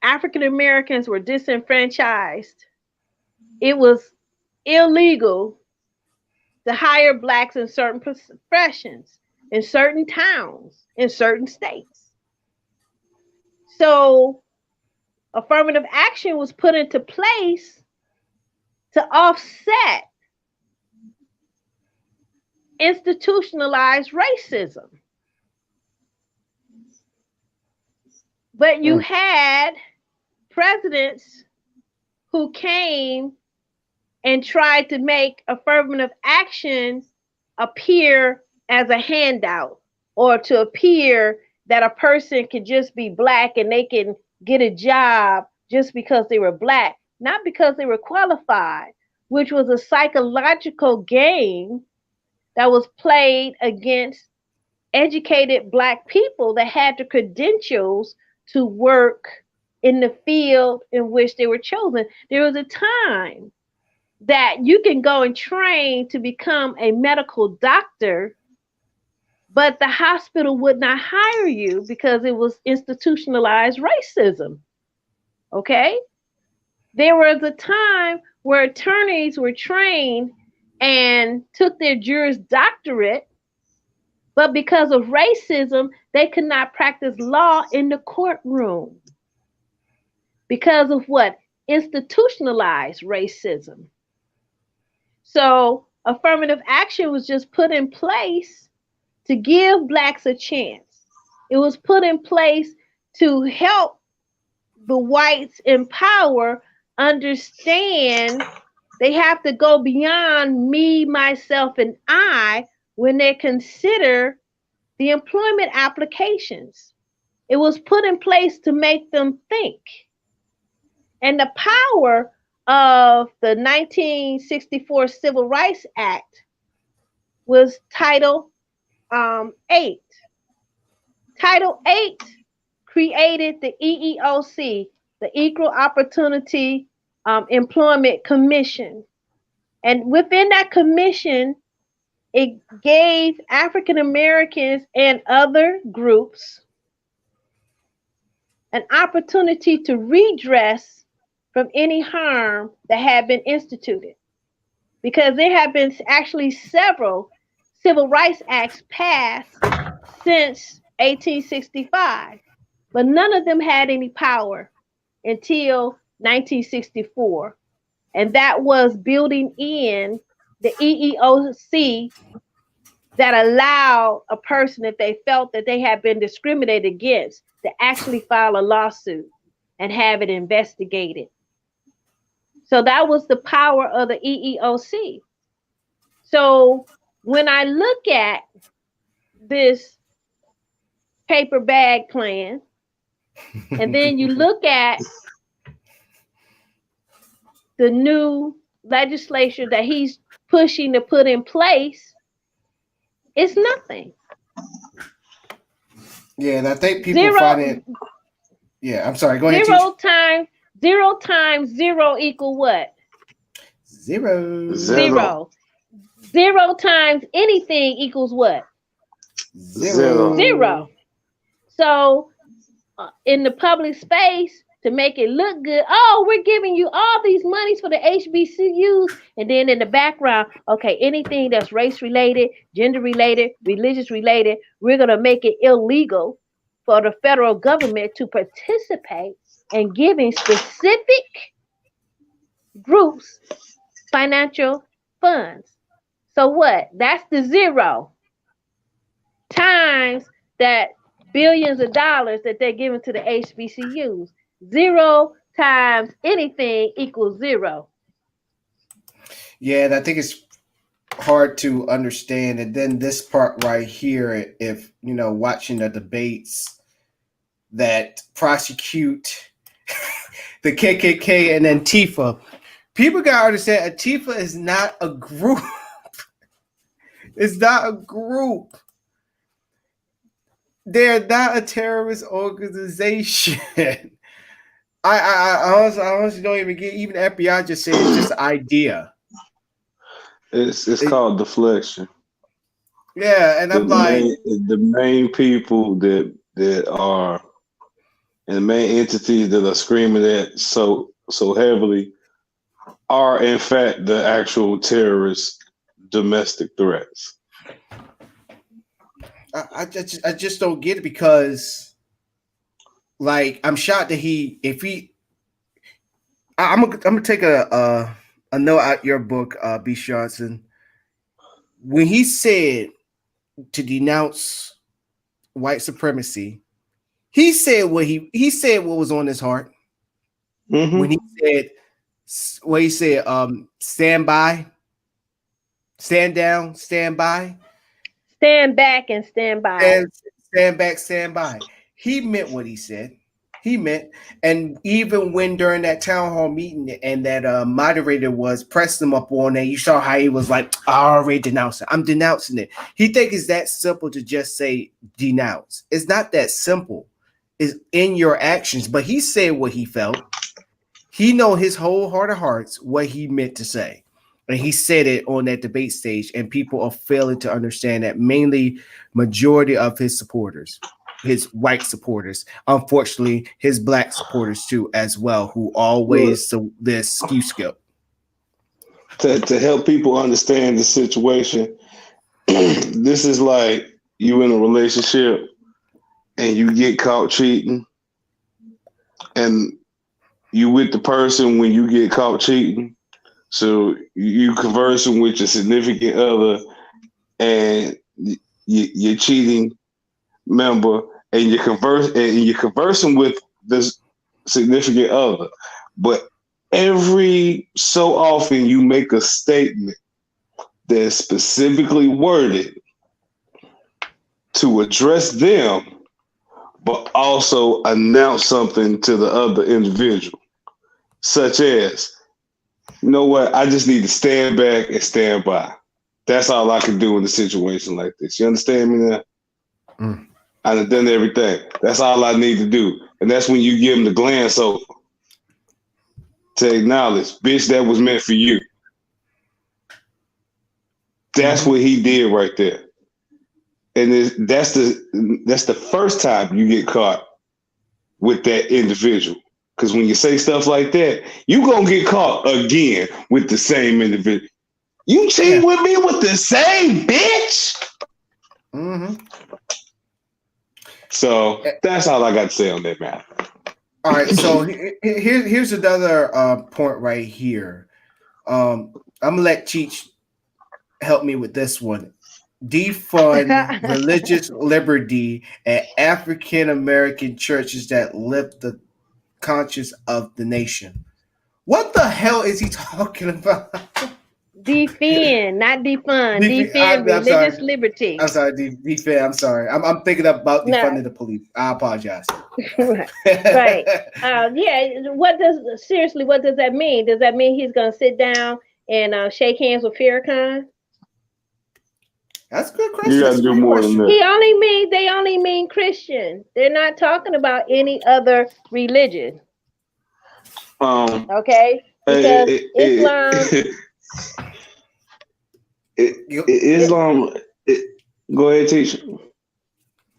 African Americans were disenfranchised. It was illegal to hire blacks in certain professions, in certain towns, in certain states. So affirmative action was put into place to offset institutionalized racism. But you had presidents who came and tried to make affirmative action appear as a handout, or to appear that a person could just be black and they can get a job just because they were black, not because they were qualified, which was a psychological game that was played against educated black people that had the credentials to work in the field in which they were chosen. There was a time that you can go and train to become a medical doctor, but the hospital would not hire you because it was institutionalized racism. Okay? There was a time where attorneys were trained and took their Juris Doctorate, but because of racism, they could not practice law in the courtroom. Because of what? Institutionalized racism. So affirmative action was just put in place to give blacks a chance. It was put in place to help the whites in power understand they have to go beyond me, myself, and I when they consider the employment applications. It was put in place to make them think. And the power of the 1964 Civil Rights Act was Title 8. Title 8 created the EEOC, the Equal Opportunity Employment Commission. And within that commission, it gave African Americans and other groups an opportunity to redress from any harm that had been instituted. Because there have been actually several civil rights acts passed since 1865, but none of them had any power until 1964. And that was building in the EEOC that allowed a person, if they felt that they had been discriminated against, to actually file a lawsuit and have it investigated. So that was the power of the EEOC. So when I look at this paper bag plan, and then you look at the new legislation that he's pushing to put in place, it's nothing. Yeah, and I think people find it. Yeah, I'm sorry. Go ahead. Zero times zero equal what? Zero. Zero. Zero times anything equals what? Zero. Zero. So in the public space, to make it look good, oh, we're giving you all these monies for the HBCUs, and then in the background, okay, anything that's race related, gender related, religious related, we're gonna make it illegal for the federal government to participate in giving specific groups financial funds. So what? That's the zero times that billions of dollars that they're giving to the HBCUs. Zero times anything equals zero. Yeah, and I think it's hard to understand. And then this part right here, if watching the debates that prosecute the KKK and Antifa, people gotta understand Antifa is not a group. It's not a group. They're not a terrorist organization. I honestly don't even get. Even the FBI just said it's just an idea. It's called deflection. Yeah, and I'm like, the main people that are, and the main entities that are screaming at so heavily are in fact the actual terrorist domestic threats. I just don't get it, because like I'm shocked that I'm gonna take a note out your book, B. Johnson, when he said to denounce white supremacy. He said what was on his heart. Mm-hmm. When he said stand by, stand down, stand by, stand back, and stand by. Stand back, stand by. He meant what he said. He meant, and even when during that town hall meeting and that moderator was pressing him up on it, you saw how he was like, I already denounced it. I'm denouncing it. He think it's that simple to just say denounce. It's not that simple. It's in your actions. But he said what he felt. He know his whole heart of hearts what he meant to say. And he said it on that debate stage, and people are failing to understand that, mainly majority of his supporters, his white supporters, unfortunately his black supporters too as well, who always this skew. To help people understand the situation, this is like you in a relationship and you get caught cheating, and you with the person when you get caught cheating. So you conversing with your significant other, and you're cheating member, and you're conversing with this significant other, but every so often you make a statement that's specifically worded to address them, but also announce something to the other individual, such as, you know what, I just need to stand back and stand by. That's all I can do in a situation like this. You understand me now? Mm. I've done everything. That's all I need to do. And that's when you give them the glance over to acknowledge, bitch, that was meant for you. That's what he did right there. And that's the first time you get caught with that individual. Because when you say stuff like that, you gonna get caught again with the same individual. You cheat with me with the same bitch? Mm-hmm. So that's all I got to say on that matter. All right, so here's another point right here. I'm gonna let Cheech help me with this one. Defund religious liberty at African American churches that lift the conscience of the nation. What the hell is he talking about? Defend, not defund. Defend religious liberty. I'm sorry, defend. I'm sorry. I'm thinking about defunding the police. I apologize. Right. What does that mean? Does that mean he's going to sit down and shake hands with Farrakhan? That's a good question. You got to do more than that. They only mean Christian. They're not talking about any other religion. Okay. Because Islam Islam. Go ahead, teacher.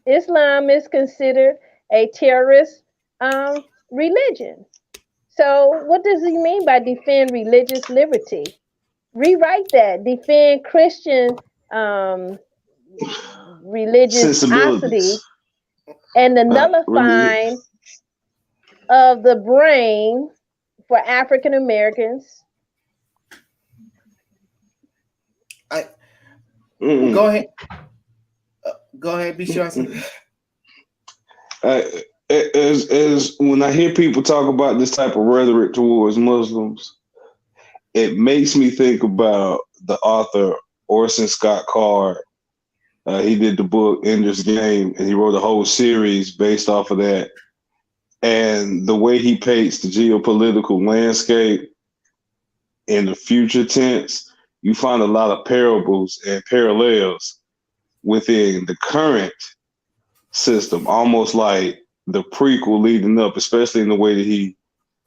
Islam is considered a terrorist religion. So, what does he mean by defend religious liberty? Rewrite that. Defend Christian religiosity and the nullifying of the brain for African Americans. Go ahead. Go ahead, be sure. As when I hear people talk about this type of rhetoric towards Muslims, it makes me think about the author Orson Scott Card. He did the book Ender's Game, and he wrote a whole series based off of that. And the way he paints the geopolitical landscape in the future tense, you find a lot of parables and parallels within the current system, almost like the prequel leading up, especially in the way that he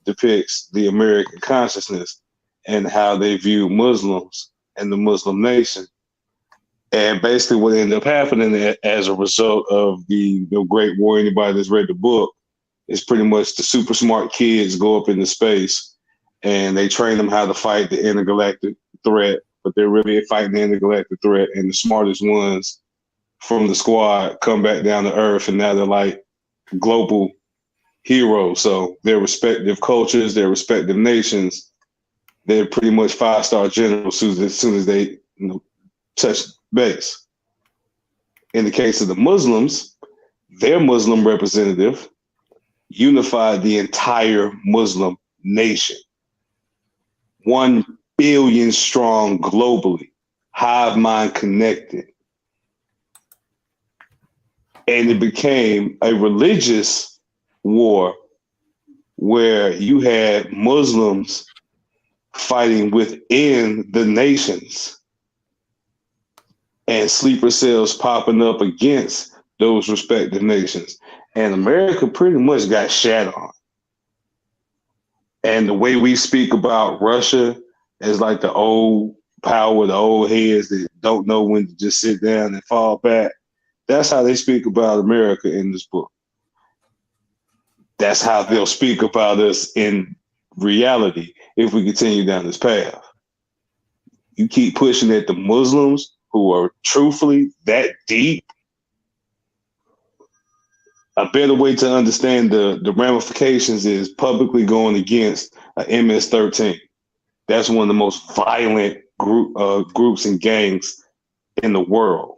depicts the American consciousness and how they view Muslims and the Muslim nation. And basically what ended up happening as a result of the Great War, anybody that's read the book, is pretty much the super smart kids go up into space and they train them how to fight the intergalactic threat, but they're really fighting the intergalactic threat, and the smartest ones from the squad come back down to Earth, and now they're like global heroes. So their respective cultures, their respective nations, they're pretty much 5-star generals as soon as they touch base. In the case of the Muslims, their Muslim representative unified the entire Muslim nation. 1 billion strong globally, hive mind connected. And it became a religious war where you had Muslims fighting within the nations and sleeper cells popping up against those respective nations. And America pretty much got shat on. And the way we speak about Russia as like the old power, the old heads that don't know when to just sit down and fall back, that's how they speak about America in this book. That's how they'll speak about us in reality if we continue down this path. You keep pushing at the Muslims who are truthfully that deep. A better way to understand the ramifications is publicly going against MS-13. That's one of the most violent groups and gangs in the world.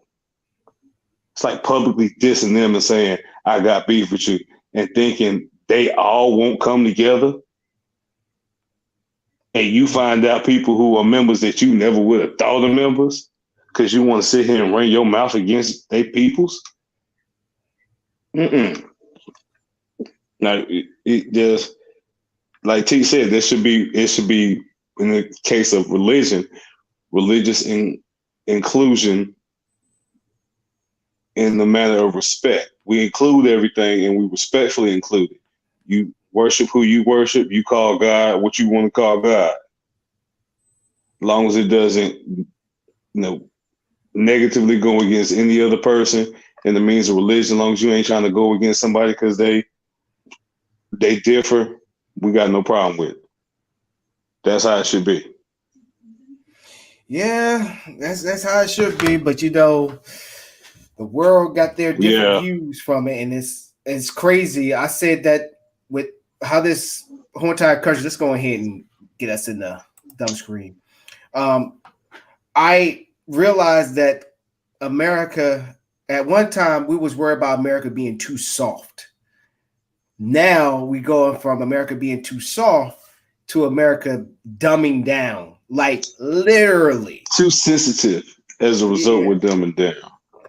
It's like publicly dissing them and saying, I got beef with you, and thinking they all won't come together. And you find out people who are members that you never would have thought of members because you want to sit here and run your mouth against their peoples. Now, it just, like T said, it should be in the case of religion, religious inclusion in the manner of respect. We include everything and we respectfully include it. You worship who you worship, you call God what you want to call God. As long as it doesn't, negatively go against any other person in the means of religion, as long as you ain't trying to go against somebody because they differ, we got no problem with it. That's how it should be. Yeah, that's how it should be. But the world got their different views from it, and it's crazy. I said that with how this whole entire country. Let's go ahead and get us in the dumb screen. I realized that America, at one time, we was worried about America being too soft. Now we going from America being too soft to America dumbing down, like literally too sensitive. As a result, we're dumbing down.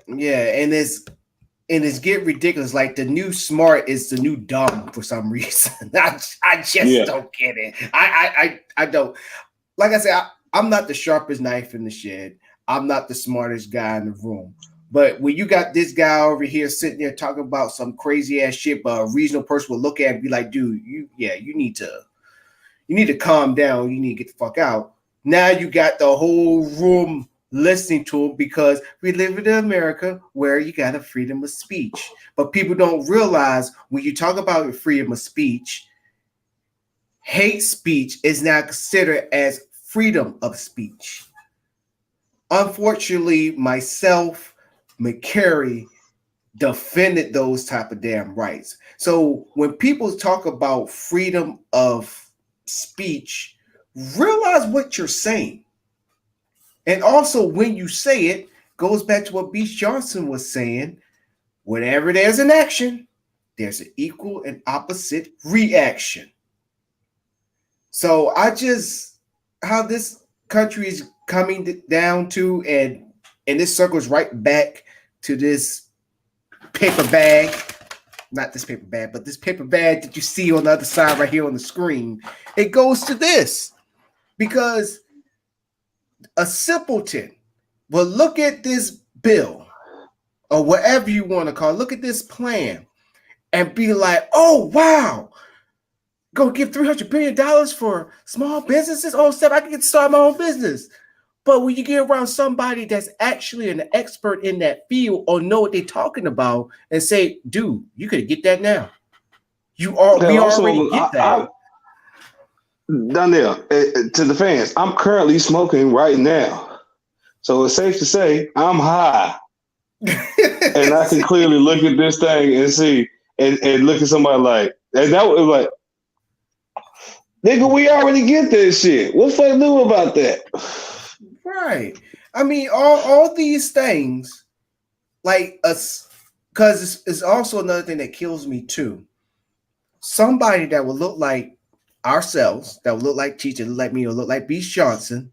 Yeah, and it's getting ridiculous. Like the new smart is the new dumb for some reason. I just don't get it. I don't. Like I said, I'm not the sharpest knife in the shed. I'm not the smartest guy in the room. But when you got this guy over here sitting there talking about some crazy ass shit, but a reasonable person will look at it and be like, dude, you need to calm down. You need to get the fuck out. Now you got the whole room listening to him because we live in America where you got a freedom of speech. But people don't realize when you talk about freedom of speech, hate speech is now considered as freedom of speech. Unfortunately, myself, McCary, defended those type of damn rights. So when people talk about freedom of speech, realize what you're saying. And also when you say it, goes back to what Beach Johnson was saying, whenever there's an action, there's an equal and opposite reaction. So how this country is coming down to, and this circles right back to this paper bag, not this paper bag, but this paper bag that you see on the other side right here on the screen. It goes to this because a simpleton will look at this bill or whatever you want to call it, look at this plan and be like, oh, wow, go give $300 billion for small businesses. Oh, Steph, I can get started my own business. But when you get around somebody that's actually an expert in that field or know what they're talking about and say, dude, you could get that now. We already get that. Donnell, to the fans, I'm currently smoking right now. So it's safe to say I'm high. And I can clearly look at this thing and see and look at somebody like, and that was like, nigga, we already get this shit. What's fuck new about that? Right. I mean, all these things, like us, because it's also another thing that kills me too. Somebody that would look like ourselves, that would look like Teacher, look like me, or look like Beach Johnson,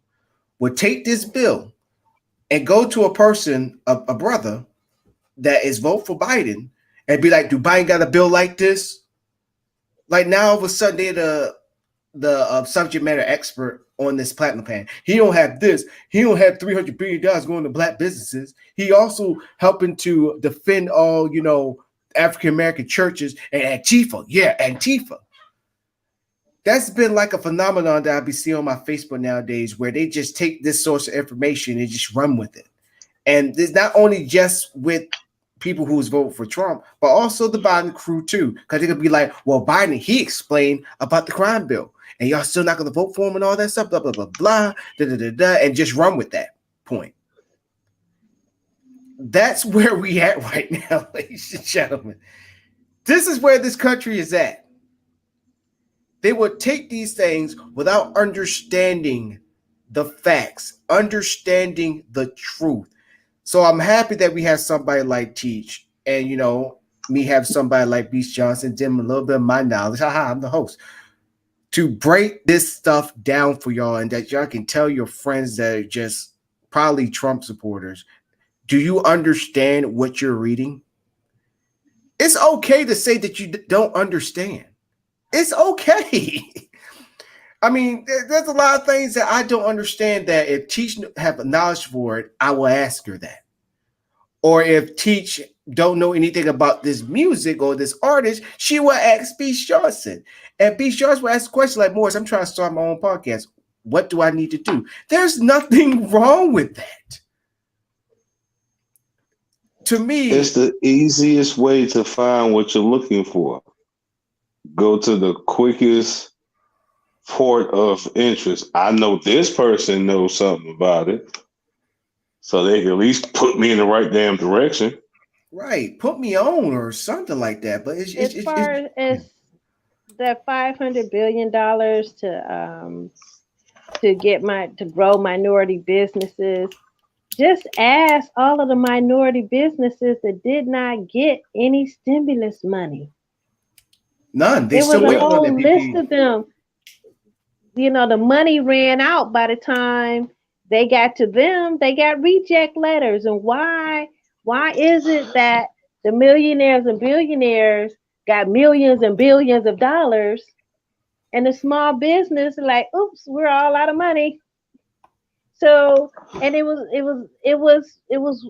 would take this bill and go to a person, a brother, that is vote for Biden, and be like, "Do Biden got a bill like this?" Like now, all of a sudden, they're the subject matter expert on this platinum plan. He don't have this. He don't have $300 billion going to black businesses. He also helping to defend all, African American churches and Antifa. Yeah, Antifa. That's been like a phenomenon that I be seeing on my Facebook nowadays, where they just take this source of information and just run with it. And it's not only just with people who's voting for Trump, but also the Biden crew too. Because they could be like, well, Biden, he explained about the crime bill, and y'all still not going to vote for him and all that stuff, blah, blah, blah, blah, da, da, da, da, and just run with that point. That's where we at right now, ladies and gentlemen. This is where this country is at. They would take these things without understanding the facts, understanding the truth. So I'm happy that we have somebody like Teach, and me have somebody like Beach Johnson, dim a little bit of my knowledge. Haha, I'm the host. To break this stuff down for y'all, and that y'all can tell your friends that are just probably Trump supporters. Do you understand what you're reading? It's okay to say that you don't understand. It's okay. I mean, there's a lot of things that I don't understand that if Teach have a knowledge for it, I will ask her that. Or if Teach don't know anything about this music or this artist, she will ask Beach Johnson. And Beach Johnson will ask a question like, Morris, I'm trying to start my own podcast. What do I need to do? There's nothing wrong with that. To me, it's the easiest way to find what you're looking for. Go to the quickest port of interest. I know this person knows something about it, so they can at least put me in the right damn direction. Right, put me on or something like that. But as far as that $500 billion to grow minority businesses, just ask all of the minority businesses that did not get any stimulus money. None. There was a whole list of them. The money ran out by the time they got to them. They got reject letters. And why is it that the millionaires and billionaires got millions and billions of dollars, and the small business are like, oops, we're all out of money? So, and it was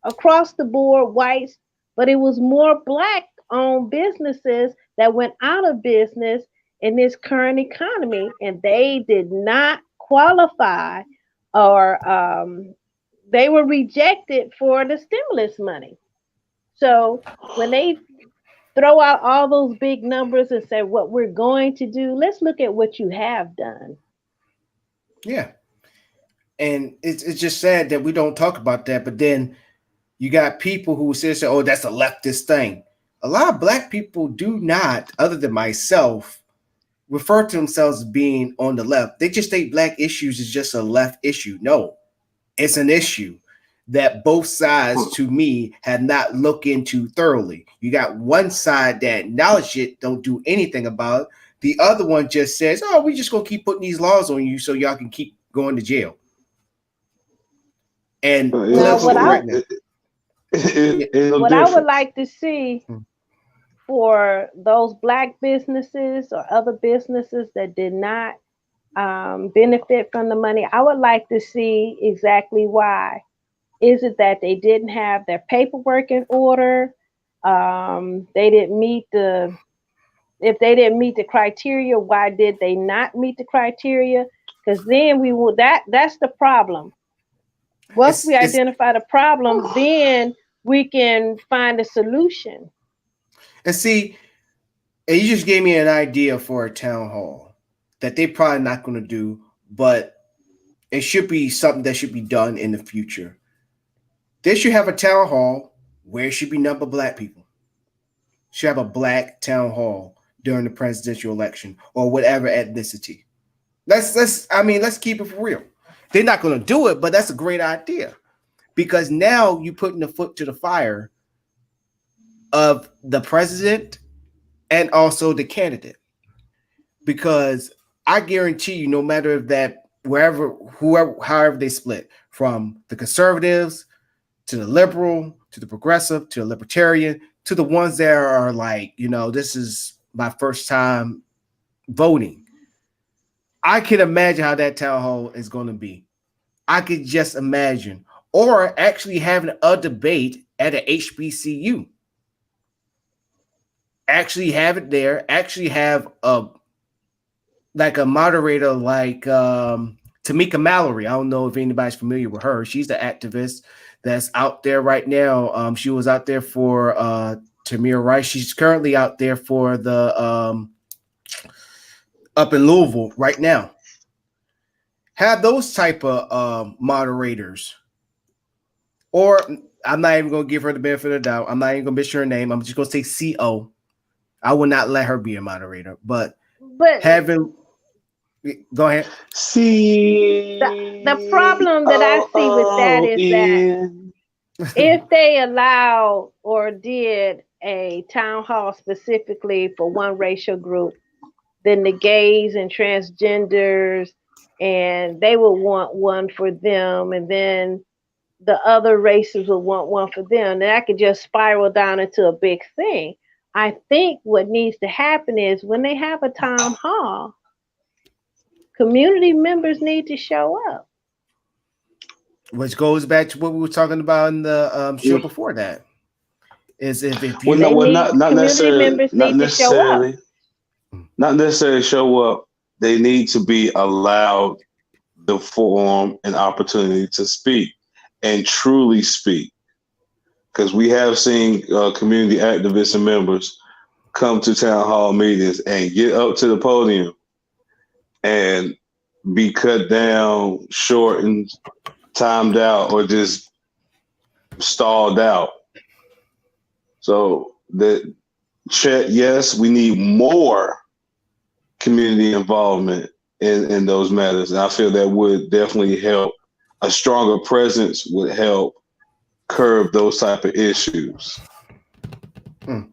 across the board whites, but it was more black-owned businesses that went out of business in this current economy, and they did not qualify, or they were rejected for the stimulus money. So when they throw out all those big numbers and say what we're going to do, let's look at what you have done. Yeah. And it's just sad that we don't talk about that. But then you got people who say, oh, that's a leftist thing. A lot of black people do not, other than myself, refer to themselves as being on the left. They just think black issues is just a left issue. No, it's an issue that both sides, to me, have not looked into thoroughly. You got one side that acknowledge it, don't do anything about it. The other one just says, oh, we just going to keep putting these laws on you so y'all can keep going to jail. And now, what I would like to see for those black businesses or other businesses that did not benefit from the money, I would like to see exactly why. Is it that they didn't have their paperwork in order? They didn't meet the, if they didn't meet the criteria, why did they not meet the criteria? Because then we will, that's the problem. Once we identify the problem, then we can find a solution. And see, and you just gave me an idea for a town hall that they're probably not going to do, but it should be something that should be done in the future. They should have a town hall where it should be number black people. Should have a black town hall during the presidential election or whatever ethnicity. Let's keep it for real. They're not going to do it, but that's a great idea because now you're putting the foot to the fire of the president and also the candidate. Because I guarantee you, no matter if that however they split from the conservatives to the liberal, to the progressive, to the libertarian, to the ones that are like, this is my first time voting. I can imagine how that town hall is going to be. I could just imagine. Or actually having a debate at a HBCU. Actually have it there. Actually have a moderator like Tamika Mallory. I don't know if anybody's familiar with her. She's the activist that's out there right now. She was out there for Tamir Rice. She's currently out there for the up in Louisville right now. Have those type of moderators. Or I'm not even going to give her the benefit of the doubt. I'm not even going to mention her name. I'm just going to say CO. I will not let her be a moderator. But having... Go ahead. See, the problem that I see with that is that if they allow or did a town hall specifically for one racial group, then the gays and transgenders, and they will want one for them, and then the other races will want one for them. And that could just spiral down into a big thing. I think what needs to happen is when they have a town hall, community members need to show up. Which goes back to what we were talking about in the show before that. Is if you not necessarily show up, they need to be allowed the forum and opportunity to speak and truly speak. Because we have seen community activists and members come to town hall meetings and get up to the podium and be cut down, shortened, timed out, or just stalled out. So yes, we need more community involvement in those matters. And I feel that would definitely help. A stronger presence would help curb those type of issues.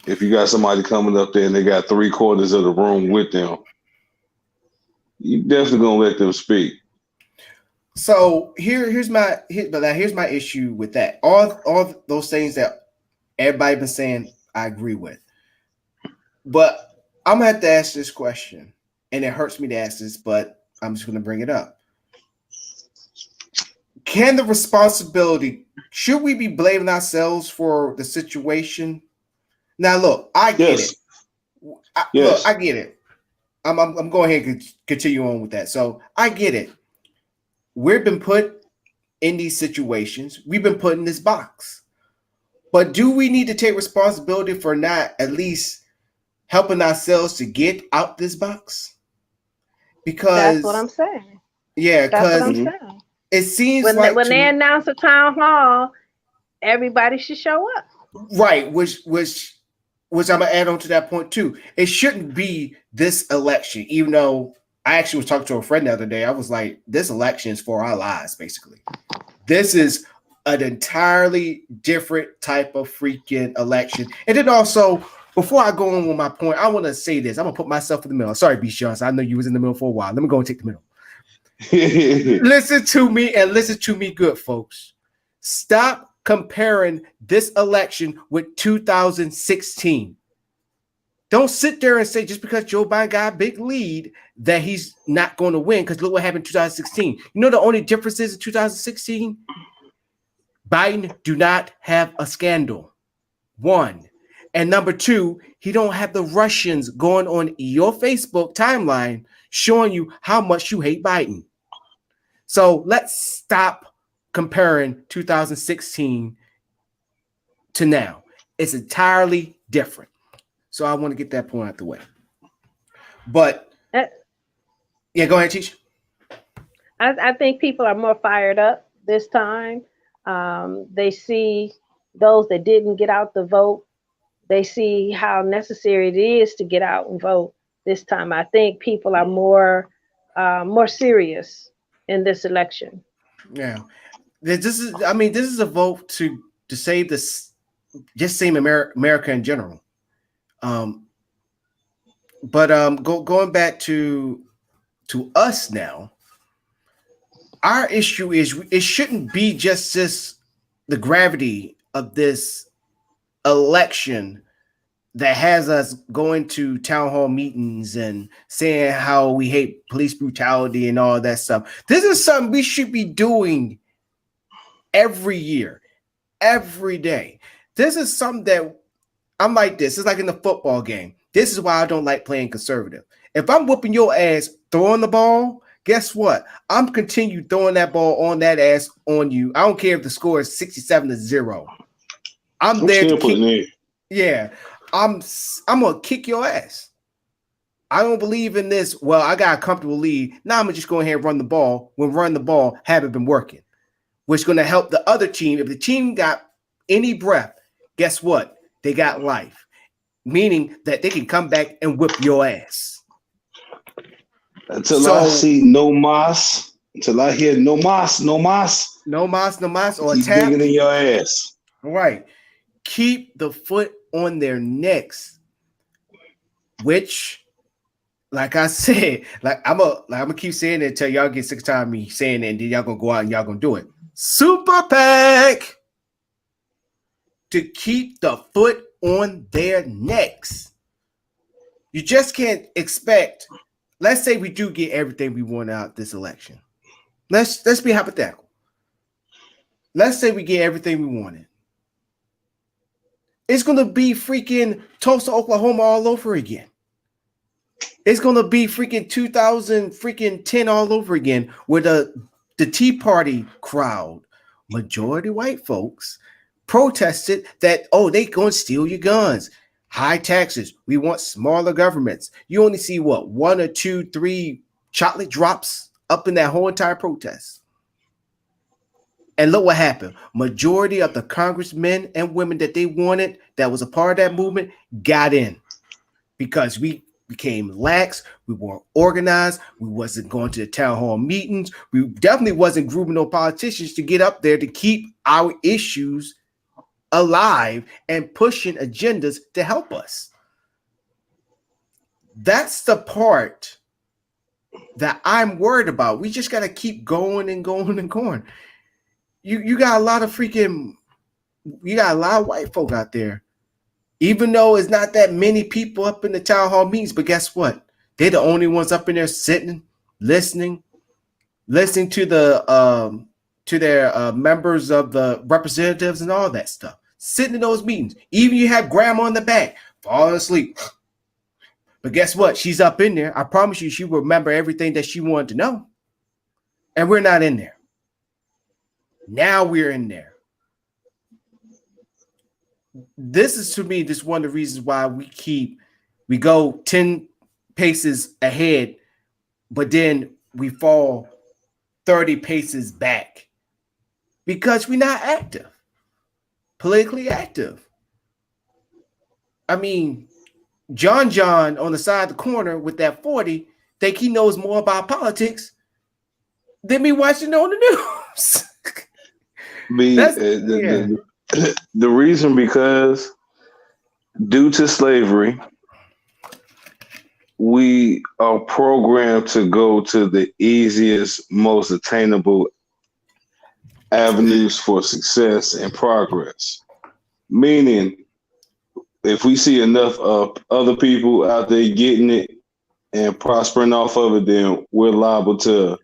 If you got somebody coming up there and they got 3/4 of the room with them, you definitely gonna let them speak. So here's my issue with that. All those things that everybody been saying, I agree with. But I'm gonna have to ask this question, and it hurts me to ask this, but I'm just gonna bring it up. Can the responsibility, should we be blaming ourselves for the situation? Now, look, I get it. Look, I get it. I'm going ahead and continue on with that. So I get it. we've been put in these situations. We've been put in this box. But do we need to take responsibility for not at least helping ourselves to get out this box? Because That's what I'm saying. yeah, That's what because I'm Mhm. saying. it seems When like they announce a town hall, everybody should show up. right, which I'm gonna add on to that point too. It shouldn't be this election, even though I actually was talking to a friend the other day. I was like, this election is for our lives, basically. This is an entirely different type of freaking election. And then also, before I go on with my point, I want to say this. I'm gonna put myself in the middle. Sorry, B. Sean. I know you was in the middle for a while. Let me go and take the middle. Listen to me and listen to me good, folks. Stop comparing this election with 2016. Don't sit there and say just because Joe Biden got a big lead that he's not going to win, because look what happened in 2016. You know the only difference is in 2016? Biden do not have a scandal. One. And number two, he don't have the Russians going on your Facebook timeline showing you how much you hate Biden. So let's stop comparing 2016 to now. It's entirely different. So I want to get that point out the way. But yeah, go ahead, Teach. I think people are more fired up this time. They see those that didn't get out the vote. They see how necessary it is to get out and vote this time. I think people are more serious in this election. Yeah, this is. I mean, this is a vote to save this, just save America in general. But going back to us now, our issue is it shouldn't be just the gravity of this election that has us going to town hall meetings and saying how we hate police brutality and all that stuff. This is something we should be doing every year, every day. This is something that I'm like this. It's like in the football game. This is why I don't like playing conservative. If I'm whooping your ass throwing the ball, guess what? I'm continue throwing that ball on that ass on you. I don't care if the score is 67-0. I'm there to kick. Yeah, I'm gonna kick your ass. I don't believe in this. Well, I got a comfortable lead. Now I'm gonna just go ahead and run the ball. When run the ball haven't been working, which is gonna help the other team. If the team got any breath, guess what? They got life, meaning that they can come back and whip your ass. Until I see no mas, until I hear no mas, or keep tap digging in your ass. Right. Keep the foot on their necks, which, like I said, I'm gonna keep saying it until y'all get sick of time me saying it, and then y'all gonna go out and y'all gonna do it. Super PAC to keep the foot on their necks. You just can't expect. Let's say we do get everything we want out this election. Let's be hypothetical. Let's say we get everything we wanted. It's gonna be freaking Tulsa, Oklahoma all over again. It's gonna be freaking 2010 all over again, where the Tea Party crowd, majority white folks, protested that they gonna steal your guns, high taxes. We want smaller governments. You only see what 1 or 2, 3 chocolate drops up in that whole entire protest. And look what happened. Majority of the congressmen and women that they wanted that was a part of that movement got in because we became lax. We weren't organized. We wasn't going to the town hall meetings. We definitely wasn't grooming no politicians to get up there to keep our issues alive and pushing agendas to help us. That's the part that I'm worried about. We just got to keep going and going and going. You got a lot of white folk out there, even though it's not that many people up in the town hall meetings. But guess what? They're the only ones up in there sitting, listening to their members of the representatives and all that stuff, sitting in those meetings. Even you have grandma in the back falling asleep. But guess what? She's up in there. I promise you, she will remember everything that she wanted to know. and we're not in there. Now we're in there. This is, to me, just one of the reasons why we go 10 paces ahead, but then we fall 30 paces back because we're not active, politically active. I mean, John on the side of the corner with that 40 think he knows more about politics than me watching on the news. The reason, because due to slavery, we are programmed to go to the easiest, most attainable avenues for success and progress. Meaning, if we see enough of other people out there getting it and prospering off of it, then we're liable to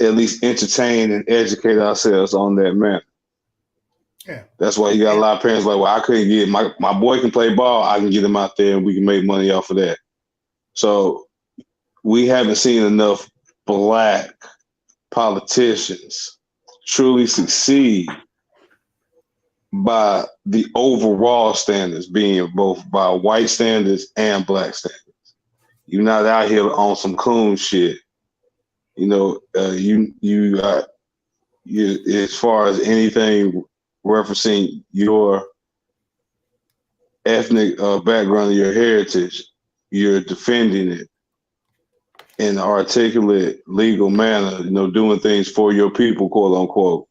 at least entertain and educate ourselves on that matter. Yeah. That's why you got a lot of parents like, well, I couldn't get my boy can play ball, I can get him out there and we can make money off of that. So we haven't seen enough Black politicians truly succeed by the overall standards, being both by white standards and Black standards. You're not out here on some coon shit. You know, you as far as anything referencing your ethnic background, your heritage, you're defending it in an articulate, legal manner, you know, doing things for your people, quote unquote,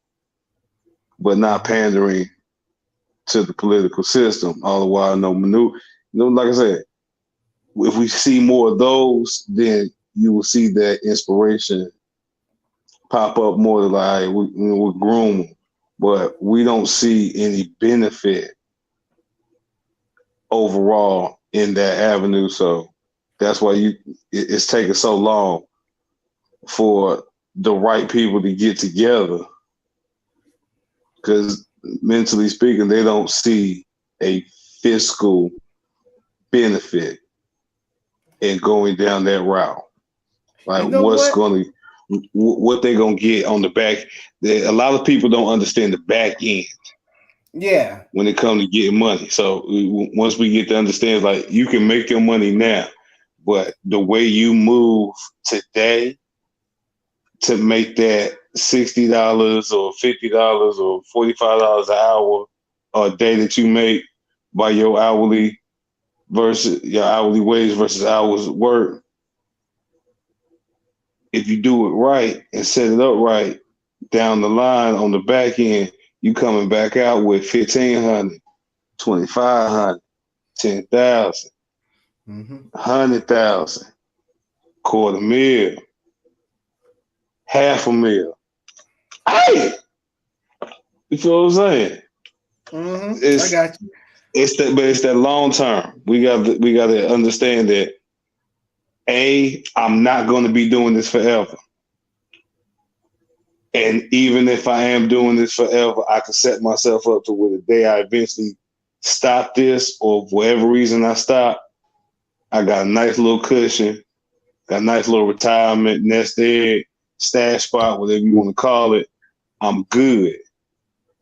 but not pandering to the political system. All the while, like I said, if we see more of those, then you will see that inspiration pop up more. Like we're grooming, but we don't see any benefit overall in that avenue. So that's why it's taking so long for the right people to get together, because mentally speaking, they don't see a fiscal benefit in going down that route. Like, you know what they're gonna get on the back. A lot of people don't understand the back end. Yeah. When it comes to getting money. So once we get to understand, like, you can make your money now, but the way you move today to make that $60 or $50 or $45 an hour a day that you make by your hourly wage versus hours work, if you do it right and set it up right, down the line on the back end, you coming back out with $1,500, $2,500, $10,000, $100,000, $250,000, $500,000. Hey, you feel what I'm saying? I got you. But it's that long term. We got to understand that. I'm not going to be doing this forever. And even if I am doing this forever, I can set myself up to where the day I eventually stop this, or for whatever reason I stop, I got a nice little cushion, got a nice little retirement, nest egg, stash spot, whatever you want to call it. I'm good.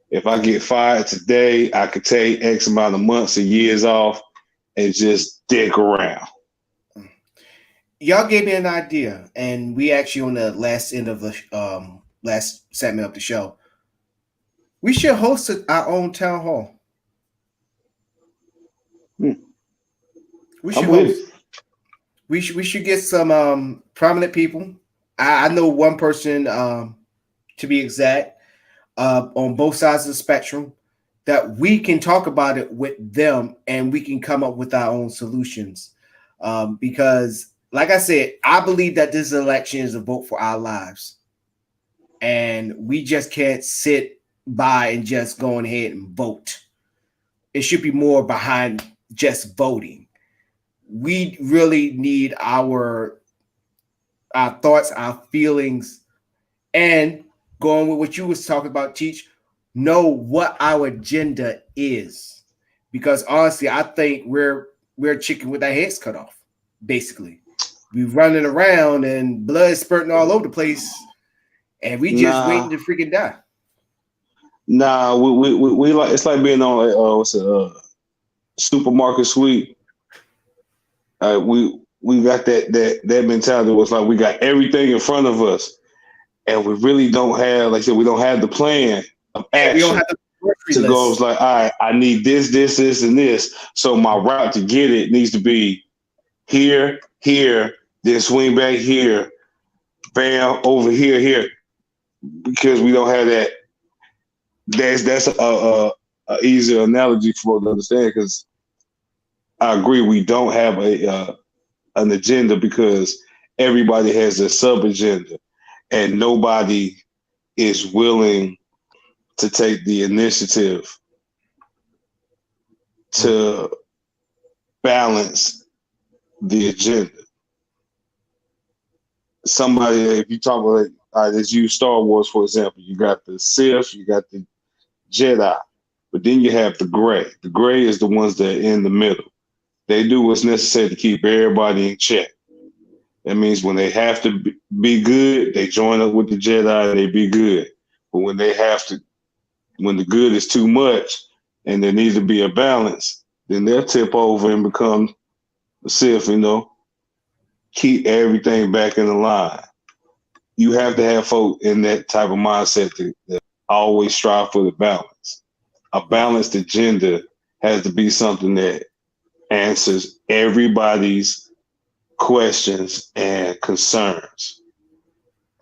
If I get fired today, I could take X amount of months or years off and just dick around. Y'all gave me an idea, and we actually on the last end of the last segment of the show, we should host our own town hall. We should host. We should get some prominent people. I know one person, to be exact, on both sides of the spectrum, that we can talk about it with them, and we can come up with our own solutions. Because, like I said, I believe that this election is a vote for our lives. And we just can't sit by and just go ahead and vote. It should be more behind just voting. We really need our thoughts, our feelings, and going with what you was talking about, Teach, know what our agenda is. Because honestly, I think we're chicken with our heads cut off, basically. We running around and blood spurting all over the place, and we just waiting to freaking die. Nah, we like it's like being on what's a supermarket sweep. We got that mentality. Was like we got everything in front of us, and we really don't have, like I said, we don't have the plan of action. We don't have the to go. It's like, all right, I need this, and this. So my route to get it needs to be here, then swing back here, bam, over here, because we don't have that. That's a easier analogy for us to understand, because I agree we don't have an agenda, because everybody has a sub agenda, and nobody is willing to take the initiative to balance the agenda. Somebody, if you talk about, let's use Star Wars for example, you got the Sith, you got the Jedi, but then you have the Gray. The Gray is the ones that are in the middle. They do what's necessary to keep everybody in check. That means when they have to be good, they join up with the Jedi and they be good. But when they have to, when the good is too much and there needs to be a balance, then they'll tip over and become the Sith, keep everything back in the line. You have to have folk in that type of mindset that always strive for the balance. A balanced agenda has to be something that answers everybody's questions and concerns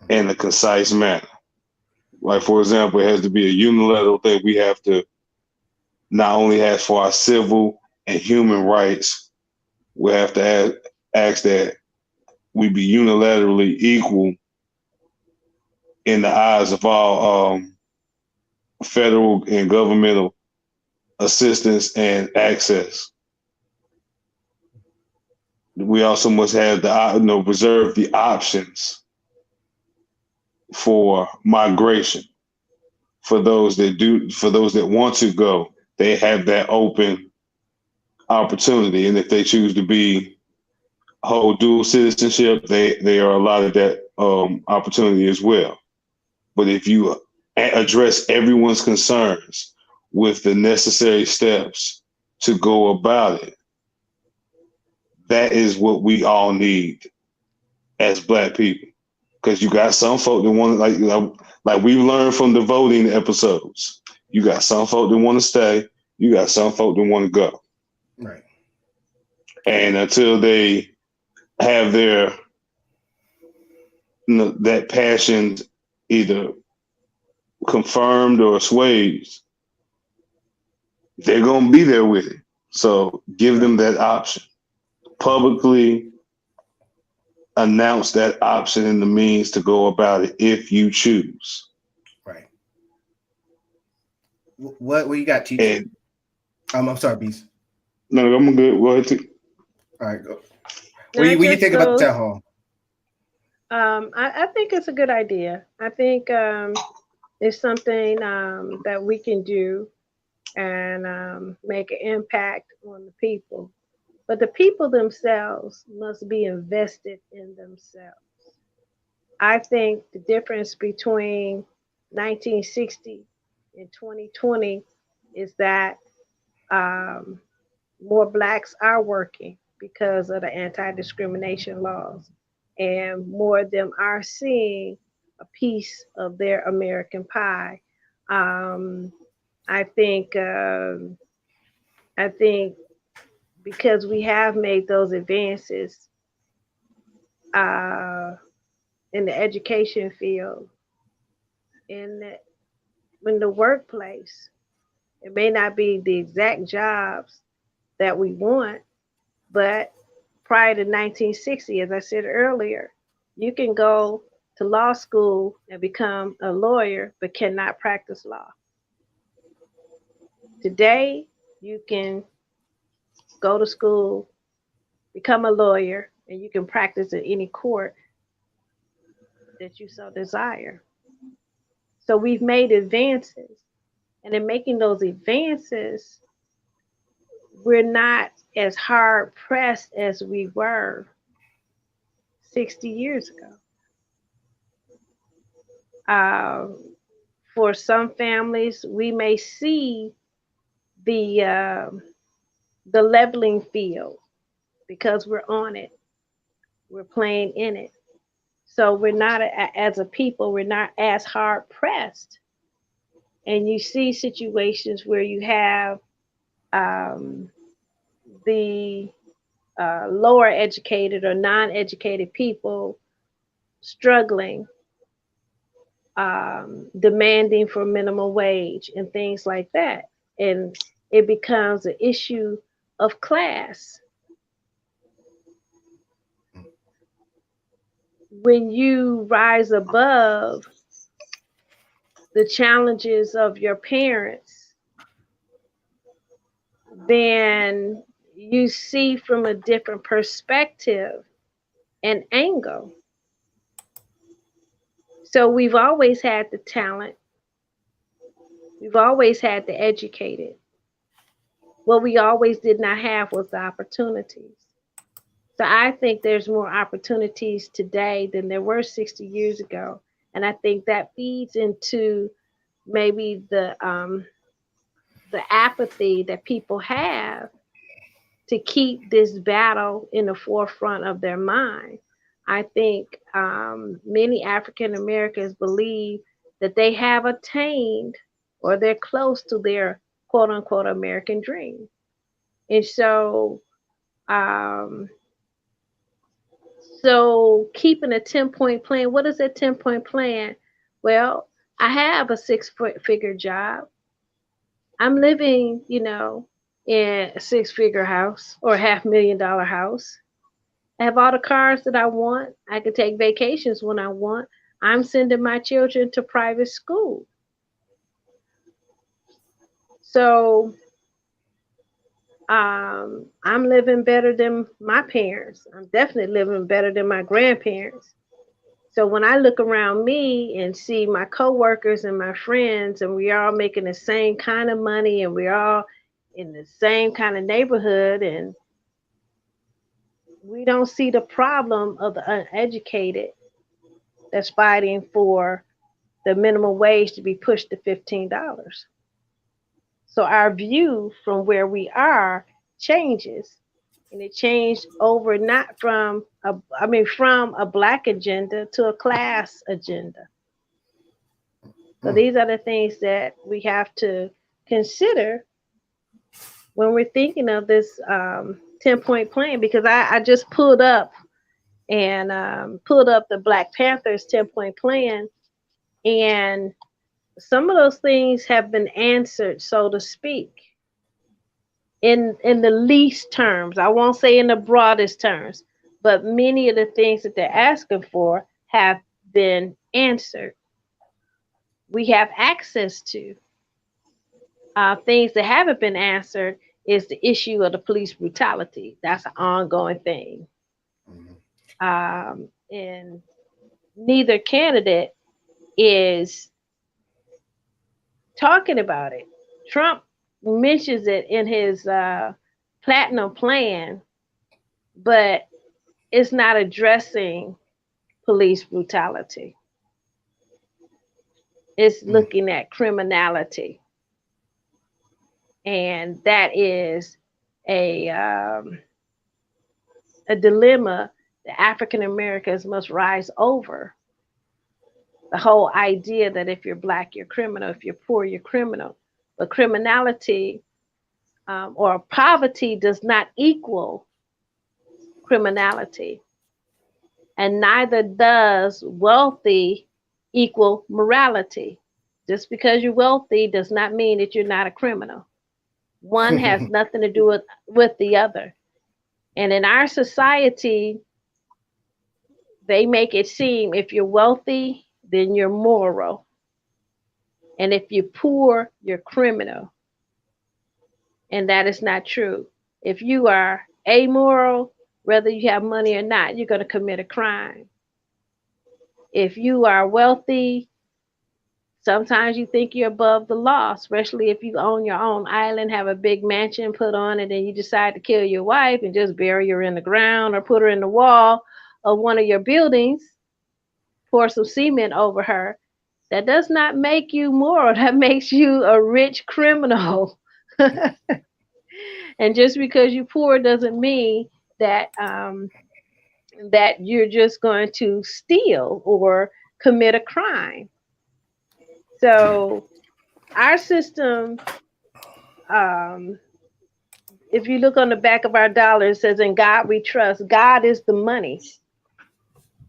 in a concise manner. Like, for example, it has to be a unilateral thing. We have to not only ask for our civil and human rights, we have to ask that we be unilaterally equal in the eyes of all federal and governmental assistance and access. We also must have reserve the options for migration. For those that want to go, they have that open opportunity. And if they choose to hold dual citizenship, they are allotted that opportunity as well. But if you address everyone's concerns with the necessary steps to go about it, that is what we all need as Black people. Because you got some folk that want to, like we learned from the voting episodes, you got some folk that want to stay, you got some folk that want to go. Right. And until they have their that passion either confirmed or assuaged, they're going to be there with it. So give them that option. Publicly announce that option and the means to go about it if you choose. Right. What you got, teacher? I'm sorry, Beast. No, I'm good. Go ahead. All right, go. What do you think about the town hall? I think it's a good idea. I think it's something that we can do and make an impact on the people. But the people themselves must be invested in themselves. I think the difference between 1960 and 2020 is that more Blacks are working because of the anti-discrimination laws, and more of them are seeing a piece of their American pie. I think because we have made those advances in the education field, in the workplace, it may not be the exact jobs that we want, but prior to 1960, as I said earlier, you can go to law school and become a lawyer, but cannot practice law. Today, you can go to school, become a lawyer, and you can practice in any court that you so desire. So we've made advances. And in making those advances, we're not as hard pressed as we were 60 years ago. Uh, for some families, we may see the uh, the leveling field because we're on it, we're playing in it. So we're not, as a people, we're not as hard pressed. And you see situations where you have um, the lower educated or non-educated people struggling, demanding for minimum wage and things like that. And it becomes an issue of class. When you rise above the challenges of your parents, then you see from a different perspective and angle. So we've always had the talent, we've always had the educated. What we always did not have was the opportunities. So I think there's more opportunities today than there were 60 years ago. And I think that feeds into maybe the apathy that people have to keep this battle in the forefront of their mind. I think many African Americans believe that they have attained or they're close to their quote unquote American dream. And um, so keeping a 10-point plan, what is a 10-point plan? Well, I have a six-figure job. I'm living, in a six-figure house or $500,000 house. I have all the cars that I want. I can take vacations when I want. I'm sending my children to private school. So I'm living better than my parents. I'm definitely living better than my grandparents. So when I look around me and see my coworkers and my friends, and we are all making the same kind of money, and we're all in the same kind of neighborhood, and we don't see the problem of the uneducated that's fighting for the minimum wage to be pushed to $15. So our view from where we are changes. And it changed over not from from a black agenda to a class agenda. So these are the things that we have to consider when we're thinking of this 10-point plan, because I just pulled up the Black Panthers 10-point plan, and some of those things have been answered, so to speak, in the least terms. I won't say in the broadest terms, but many of the things that they're asking for have been answered. We have access to things that haven't been answered is the issue of the police brutality. That's an ongoing thing. And neither candidate is talking about it. Trump mentions it in his platinum plan, but it's not addressing police brutality. It's looking at criminality. And that is a dilemma that African Americans must rise over. The whole idea that if you're black, you're criminal, if you're poor, you're criminal. But criminality or poverty does not equal criminality. And neither does wealthy equal morality. Just because you're wealthy does not mean that you're not a criminal. One has nothing to do with the other. And in our society, they make it seem if you're wealthy, then you're moral. And if you're poor, you're criminal. And that is not true. If you are amoral, whether you have money or not, you're going to commit a crime. If you are wealthy, sometimes you think you're above the law, especially if you own your own island, have a big mansion put on it, and you decide to kill your wife and just bury her in the ground or put her in the wall of one of your buildings, pour some cement over her. That does not make you moral. That makes you a rich criminal. And just because you're poor doesn't mean that that you're just going to steal or commit a crime. So our system, um, if you look on the back of our dollar, it says, "In God we trust." God is the money.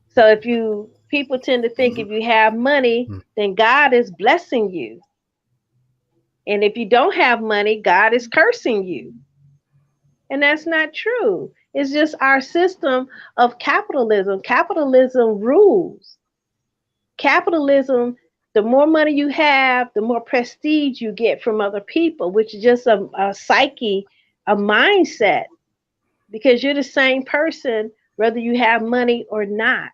So if you people tend to think if you have money, then God is blessing you. And if you don't have money, God is cursing you. And that's not true. It's just our system of capitalism. Capitalism rules. Capitalism, the more money you have, the more prestige you get from other people, which is just a psyche, a mindset, because you're the same person whether you have money or not.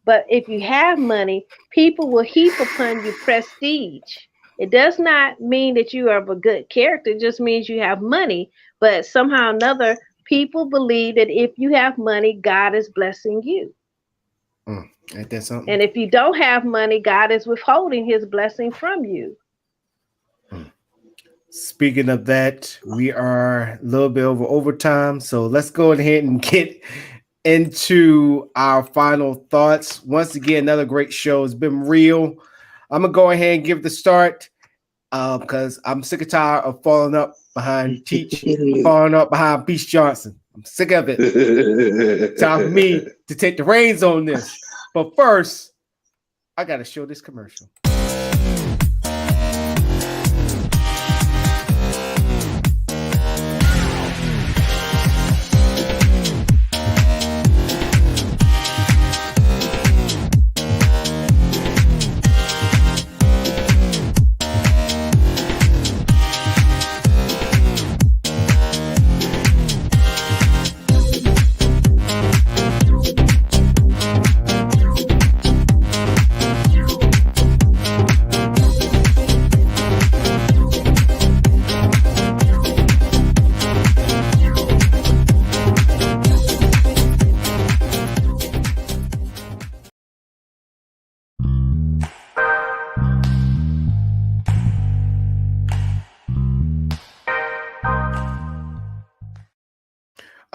But if you have money, people will heap upon you prestige. It does not mean that you are of a good character. It just means you have money. But somehow or another, people believe that if you have money, God is blessing you. Ain't that something? And if you don't have money, God is withholding his blessing from you. Speaking of that, we are a little bit over overtime. So let's go ahead and get into our final thoughts. Once again, another great show. It's been real. I'm going to go ahead and give the start because I'm sick and tired of falling up behind Teach, falling up behind Beast Johnson. I'm sick of it. Time for me to take the reins on this. But first, I got to show this commercial.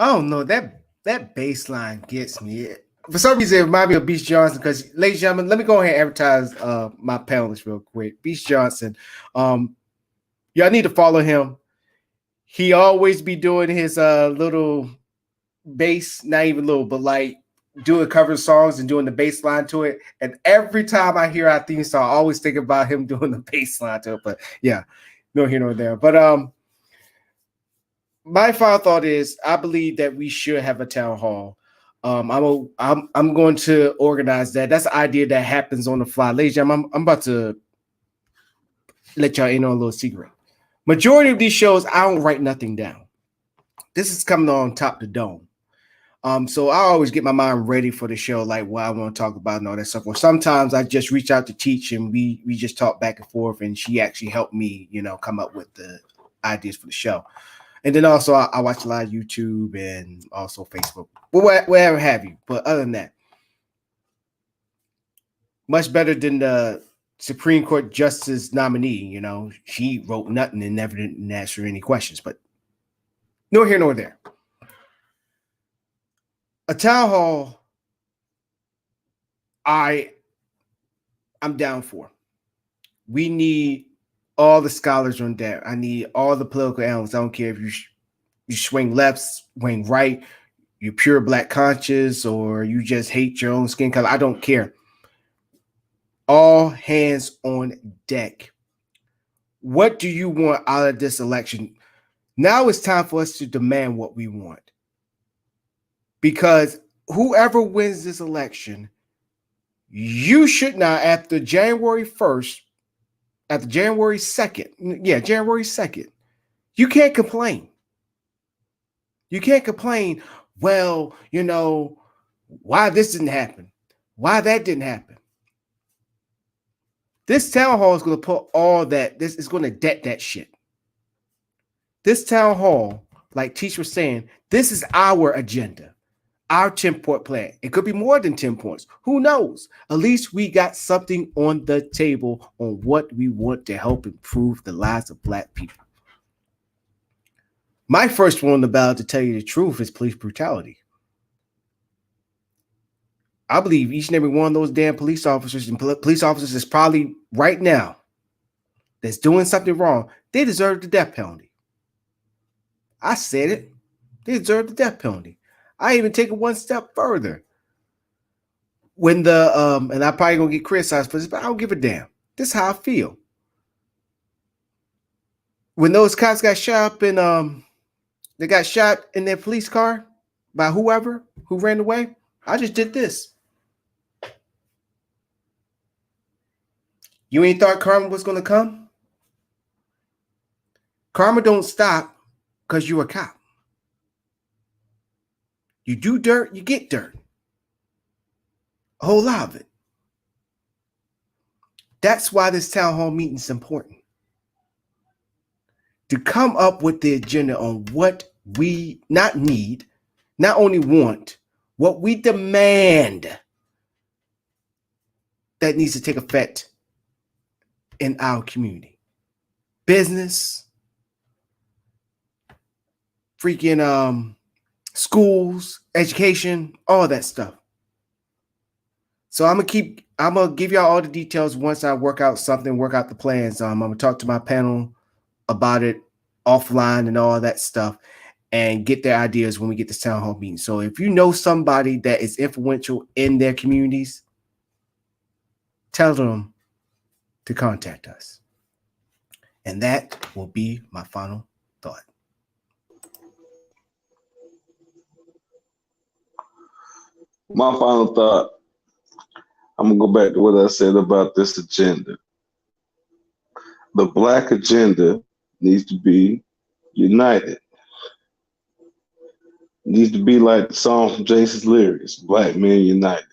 Oh no, that bass line gets me. For some reason, it reminds me of Beast Johnson. Because, ladies and gentlemen, let me go ahead and advertise my panelists real quick. Beast Johnson, y'all need to follow him. He always be doing his little bass, not even little, but like doing cover songs and doing the bass line to it. And every time I hear our theme song, I always think about him doing the bass line to it. But yeah, no here nor there. But my final thought is I believe that we should have a town hall. I'm going to organize that. That's an idea that happens on the fly. Ladies and gentlemen, I'm about to let y'all in on a little secret. Majority of these shows, I don't write nothing down. This is coming on top the dome. So I always get my mind ready for the show, like what I want to talk about and all that stuff. Or sometimes I just reach out to Teach and we just talk back and forth, and she actually helped me, come up with the ideas for the show. And then also I watch a lot of YouTube and also Facebook, wherever have you. But other than that, much better than the Supreme Court Justice nominee. She wrote nothing and never didn't answer any questions. But nor here nor there. A town hall, I'm down for. We need all the scholars on that. I need all the political analysts. I don't care if you swing left, swing right, you're pure black conscious, or you just hate your own skin color. I don't care. All hands on deck. What do you want out of this election? Now it's time for us to demand what we want. Because whoever wins this election, you should not, after January 1st, after January 2nd, January 2nd, you can't complain. You can't complain, well, why this didn't happen, why that didn't happen. This town hall is going to put all that, this is going to debt that shit. This town hall, like Teach was saying, this is our agenda. our 10-point plan. It could be more than 10 points. Who knows? At least we got something on the table on what we want to help improve the lives of Black people. My first one on the ballot, to tell you the truth, is police brutality. I believe each and every one of those damn police officers and police officers is probably right now that's doing something wrong. They deserve the death penalty. I said it. They deserve the death penalty. I even take it one step further. When the and I'm probably gonna get criticized for this, but I don't give a damn. This is how I feel. When those cops got shot up in they got shot in their police car by whoever who ran away, I just did this. You ain't thought karma was gonna come? Karma don't stop because you're a cop. You do dirt, you get dirt. A whole lot of it. That's why this town hall meeting is important. To come up with the agenda on what we not need, not only want, what we demand that needs to take effect in our community. Business, freaking schools, education, all that stuff. So I'm gonna give y'all all the details once I work out the plans. I'm gonna talk to my panel about it offline and all that stuff and get their ideas when we get this town hall meeting. So if you know somebody that is influential in their communities, tell them to contact us. And that will be my final thought. My final thought, I'm going to go back to what I said about this agenda. The Black agenda needs to be united. It needs to be like the song from Jason's Lyrics, Black Men United.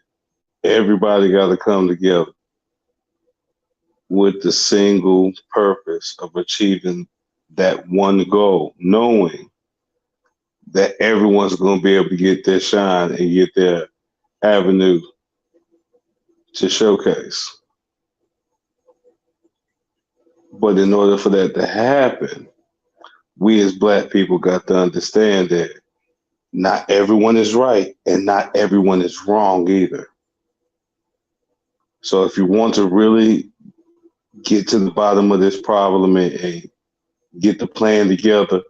Everybody got to come together with the single purpose of achieving that one goal, knowing that everyone's going to be able to get their shine and get their avenue to showcase. But in order for that to happen, we as Black people got to understand that not everyone is right and not everyone is wrong either. So if you want to really get to the bottom of this problem and get the plan together,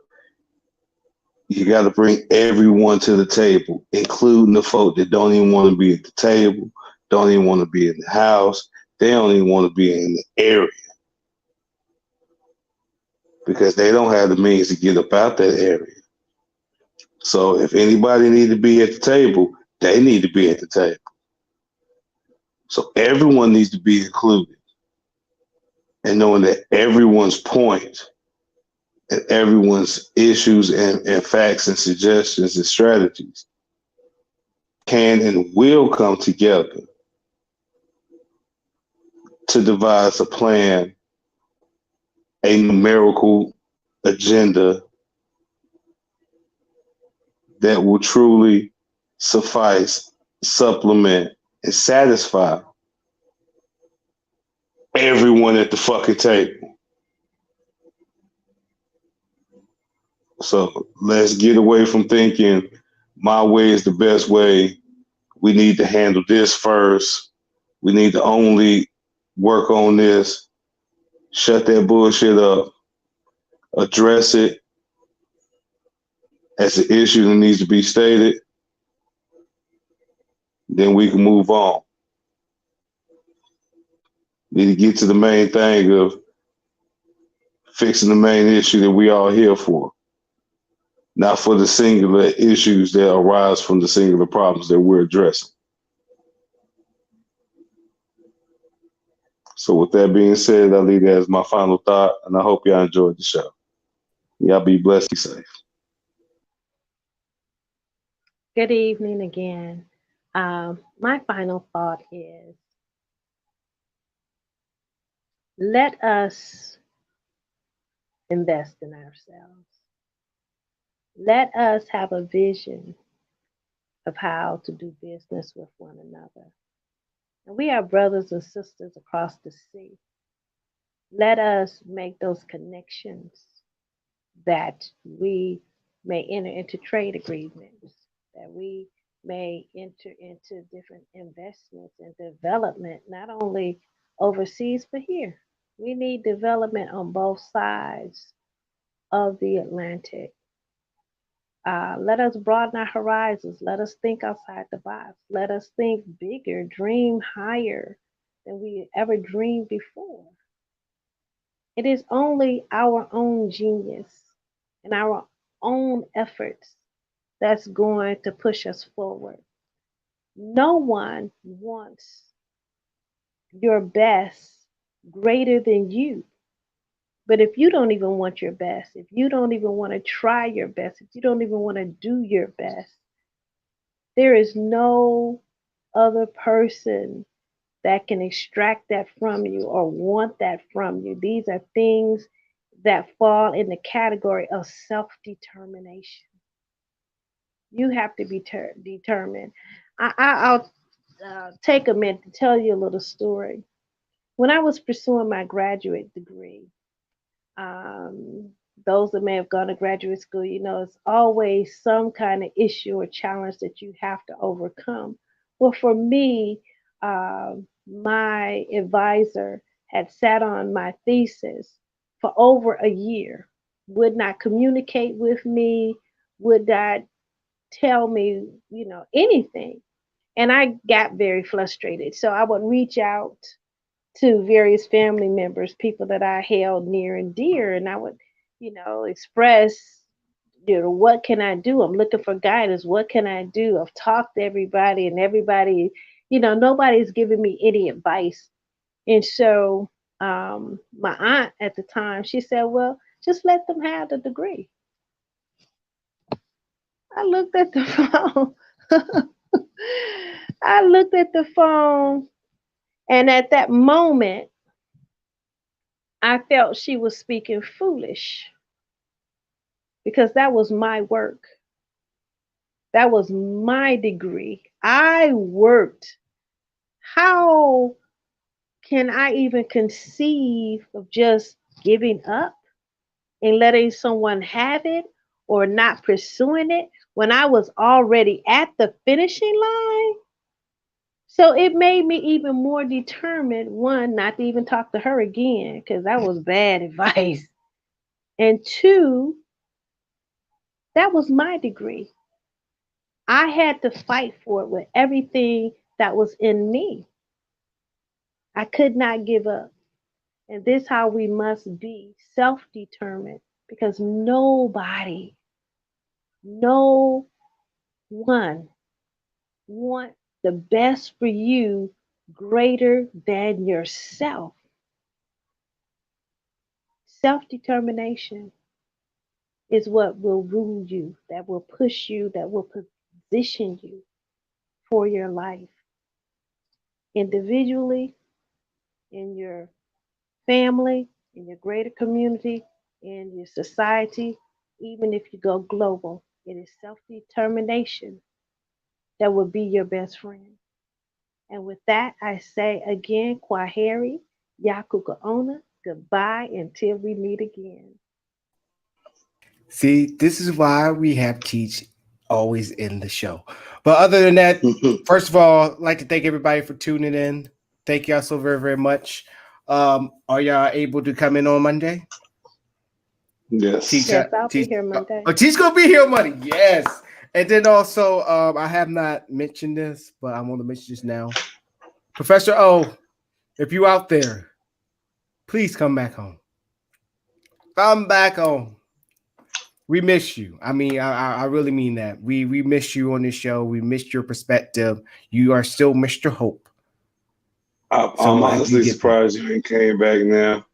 you got to bring everyone to the table, including the folk that don't even want to be at the table, don't even want to be in the house, they don't even want to be in the area because they don't have the means to get up out that area. So if anybody need to be at the table, they need to be at the table. So everyone needs to be included, and knowing that everyone's point and everyone's issues and facts and suggestions and strategies can and will come together to devise a plan, a numerical agenda that will truly suffice, supplement, and satisfy everyone at the fucking table. So let's get away from thinking my way is the best way. We need to handle this first. We need to only work on this. Shut that bullshit up. Address it as an issue that needs to be stated. Then we can move on. Need to get to the main thing of fixing the main issue that we all here for. Not for the singular issues that arise from the singular problems that we're addressing. So with that being said, I leave that as my final thought, and I hope y'all enjoyed the show. Y'all be blessed, be safe. Good evening again. My final thought is, let us invest in ourselves. Let us have a vision of how to do business with one another. And we are brothers and sisters across the sea. Let us make those connections that we may enter into trade agreements, that we may enter into different investments and development, not only overseas, but here. We need development on both sides of the Atlantic. Let us broaden our horizons. Let us think outside the box. Let us think bigger, dream higher than we ever dreamed before. It is only our own genius and our own efforts that's going to push us forward. No one wants your best greater than you. But if you don't even want your best, if you don't even want to try your best, if you don't even want to do your best, there is no other person that can extract that from you or want that from you. These are things that fall in the category of self determination. You have to be determined. I'll take a minute to tell you a little story. When I was pursuing my graduate degree, um, those that may have gone to graduate school, you know, it's always some kind of issue or challenge that you have to overcome. Well, for me, my advisor had sat on my thesis for over a year, would not communicate with me, would not tell me, you know, anything. And I got very frustrated. So I would reach out to various family members, people that I held near and dear, and I would, you know, express, you know, what can I do? I'm looking for guidance. What can I do? I've talked to everybody, and everybody, you know, nobody's giving me any advice. And so my aunt at the time, she said, well, just let them have the degree. I looked at the phone. I looked at the phone, and at that moment, I felt she was speaking foolish because that was my work. That was my degree. I worked. How can I even conceive of just giving up and letting someone have it or not pursuing it when I was already at the finishing line? So it made me even more determined, one, not to even talk to her again, because that was bad advice. And two, that was my degree. I had to fight for it with everything that was in me. I could not give up. And this is how we must be self-determined, because nobody, no one want the best for you greater than yourself. Self-determination is what will rule you, that will push you, that will position you for your life. Individually, in your family, in your greater community, in your society, even if you go global, it is self-determination that will be your best friend. And with that, I say again, Kwaheri, Yakukaona, goodbye until we meet again. See, this is why we have Teach always in the show. But other than that, first of all, I'd like to thank everybody for tuning in. Thank y'all so very, very much. Are y'all able to come in on Monday? Yes. Teach, Yes, I'll be here Monday. Oh, Teach gonna be here on Monday. Yes. And then also, I have not mentioned this, but I want to mention this now. Professor O, if you out there, please come back home. Come back home. We miss you. I mean, I really mean that. We miss you on this show. We missed your perspective. You are still Mr. Hope. I'm honestly surprised you ain't came back now.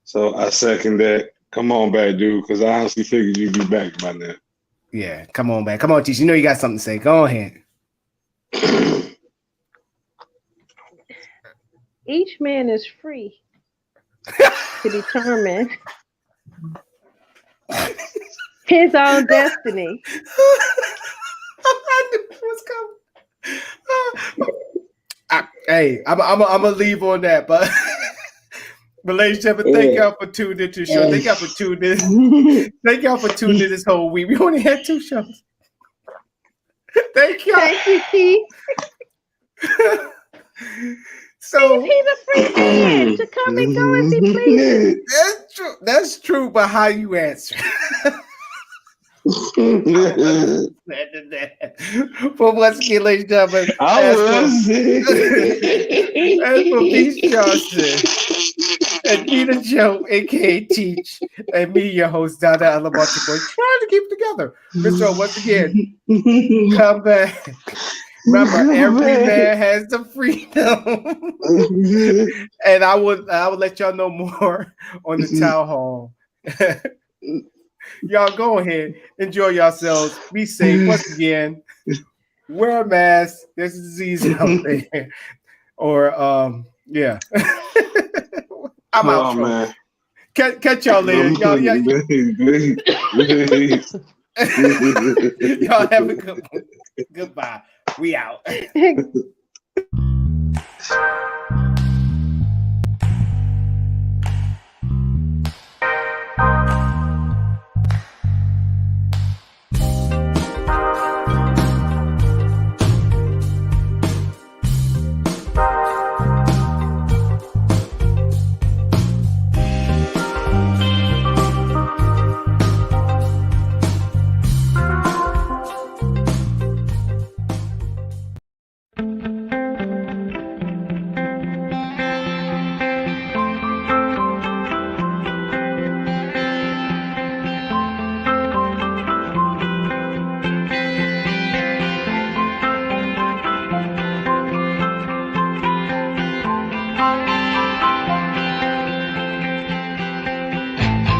So I second that. Come on back, dude, because I honestly figured you'd be back by now. Yeah, come on back. Come on, Teach. You know you got something to say. Go ahead. Each man is free to determine his own destiny. I knew it was coming. Hey, I'm gonna leave on that, but ladies and gentlemen, thank y'all for tuning into the show. Thank y'all for tuning in. Thank y'all for tuning in this whole week. We only had 2 shows. Thank y'all. Thank you, Keith. So He's a free man to come and go as he pleases. that's true. That's true, but how you answer? But once again, ladies and gentlemen, as for Peace Johnson and Nina Joe, aka Teach, and me, your host, Dada Alamonte Boy, trying to keep it together. Mr. Once again, come back. Remember, every man has the freedom. And I would let y'all know more on the town hall. Y'all go ahead, enjoy yourselves, be safe. Once again, wear a mask. There's a disease out there. Or yeah. I'm out. Man. Catch y'all later. Y'all have a good one. Goodbye. We out.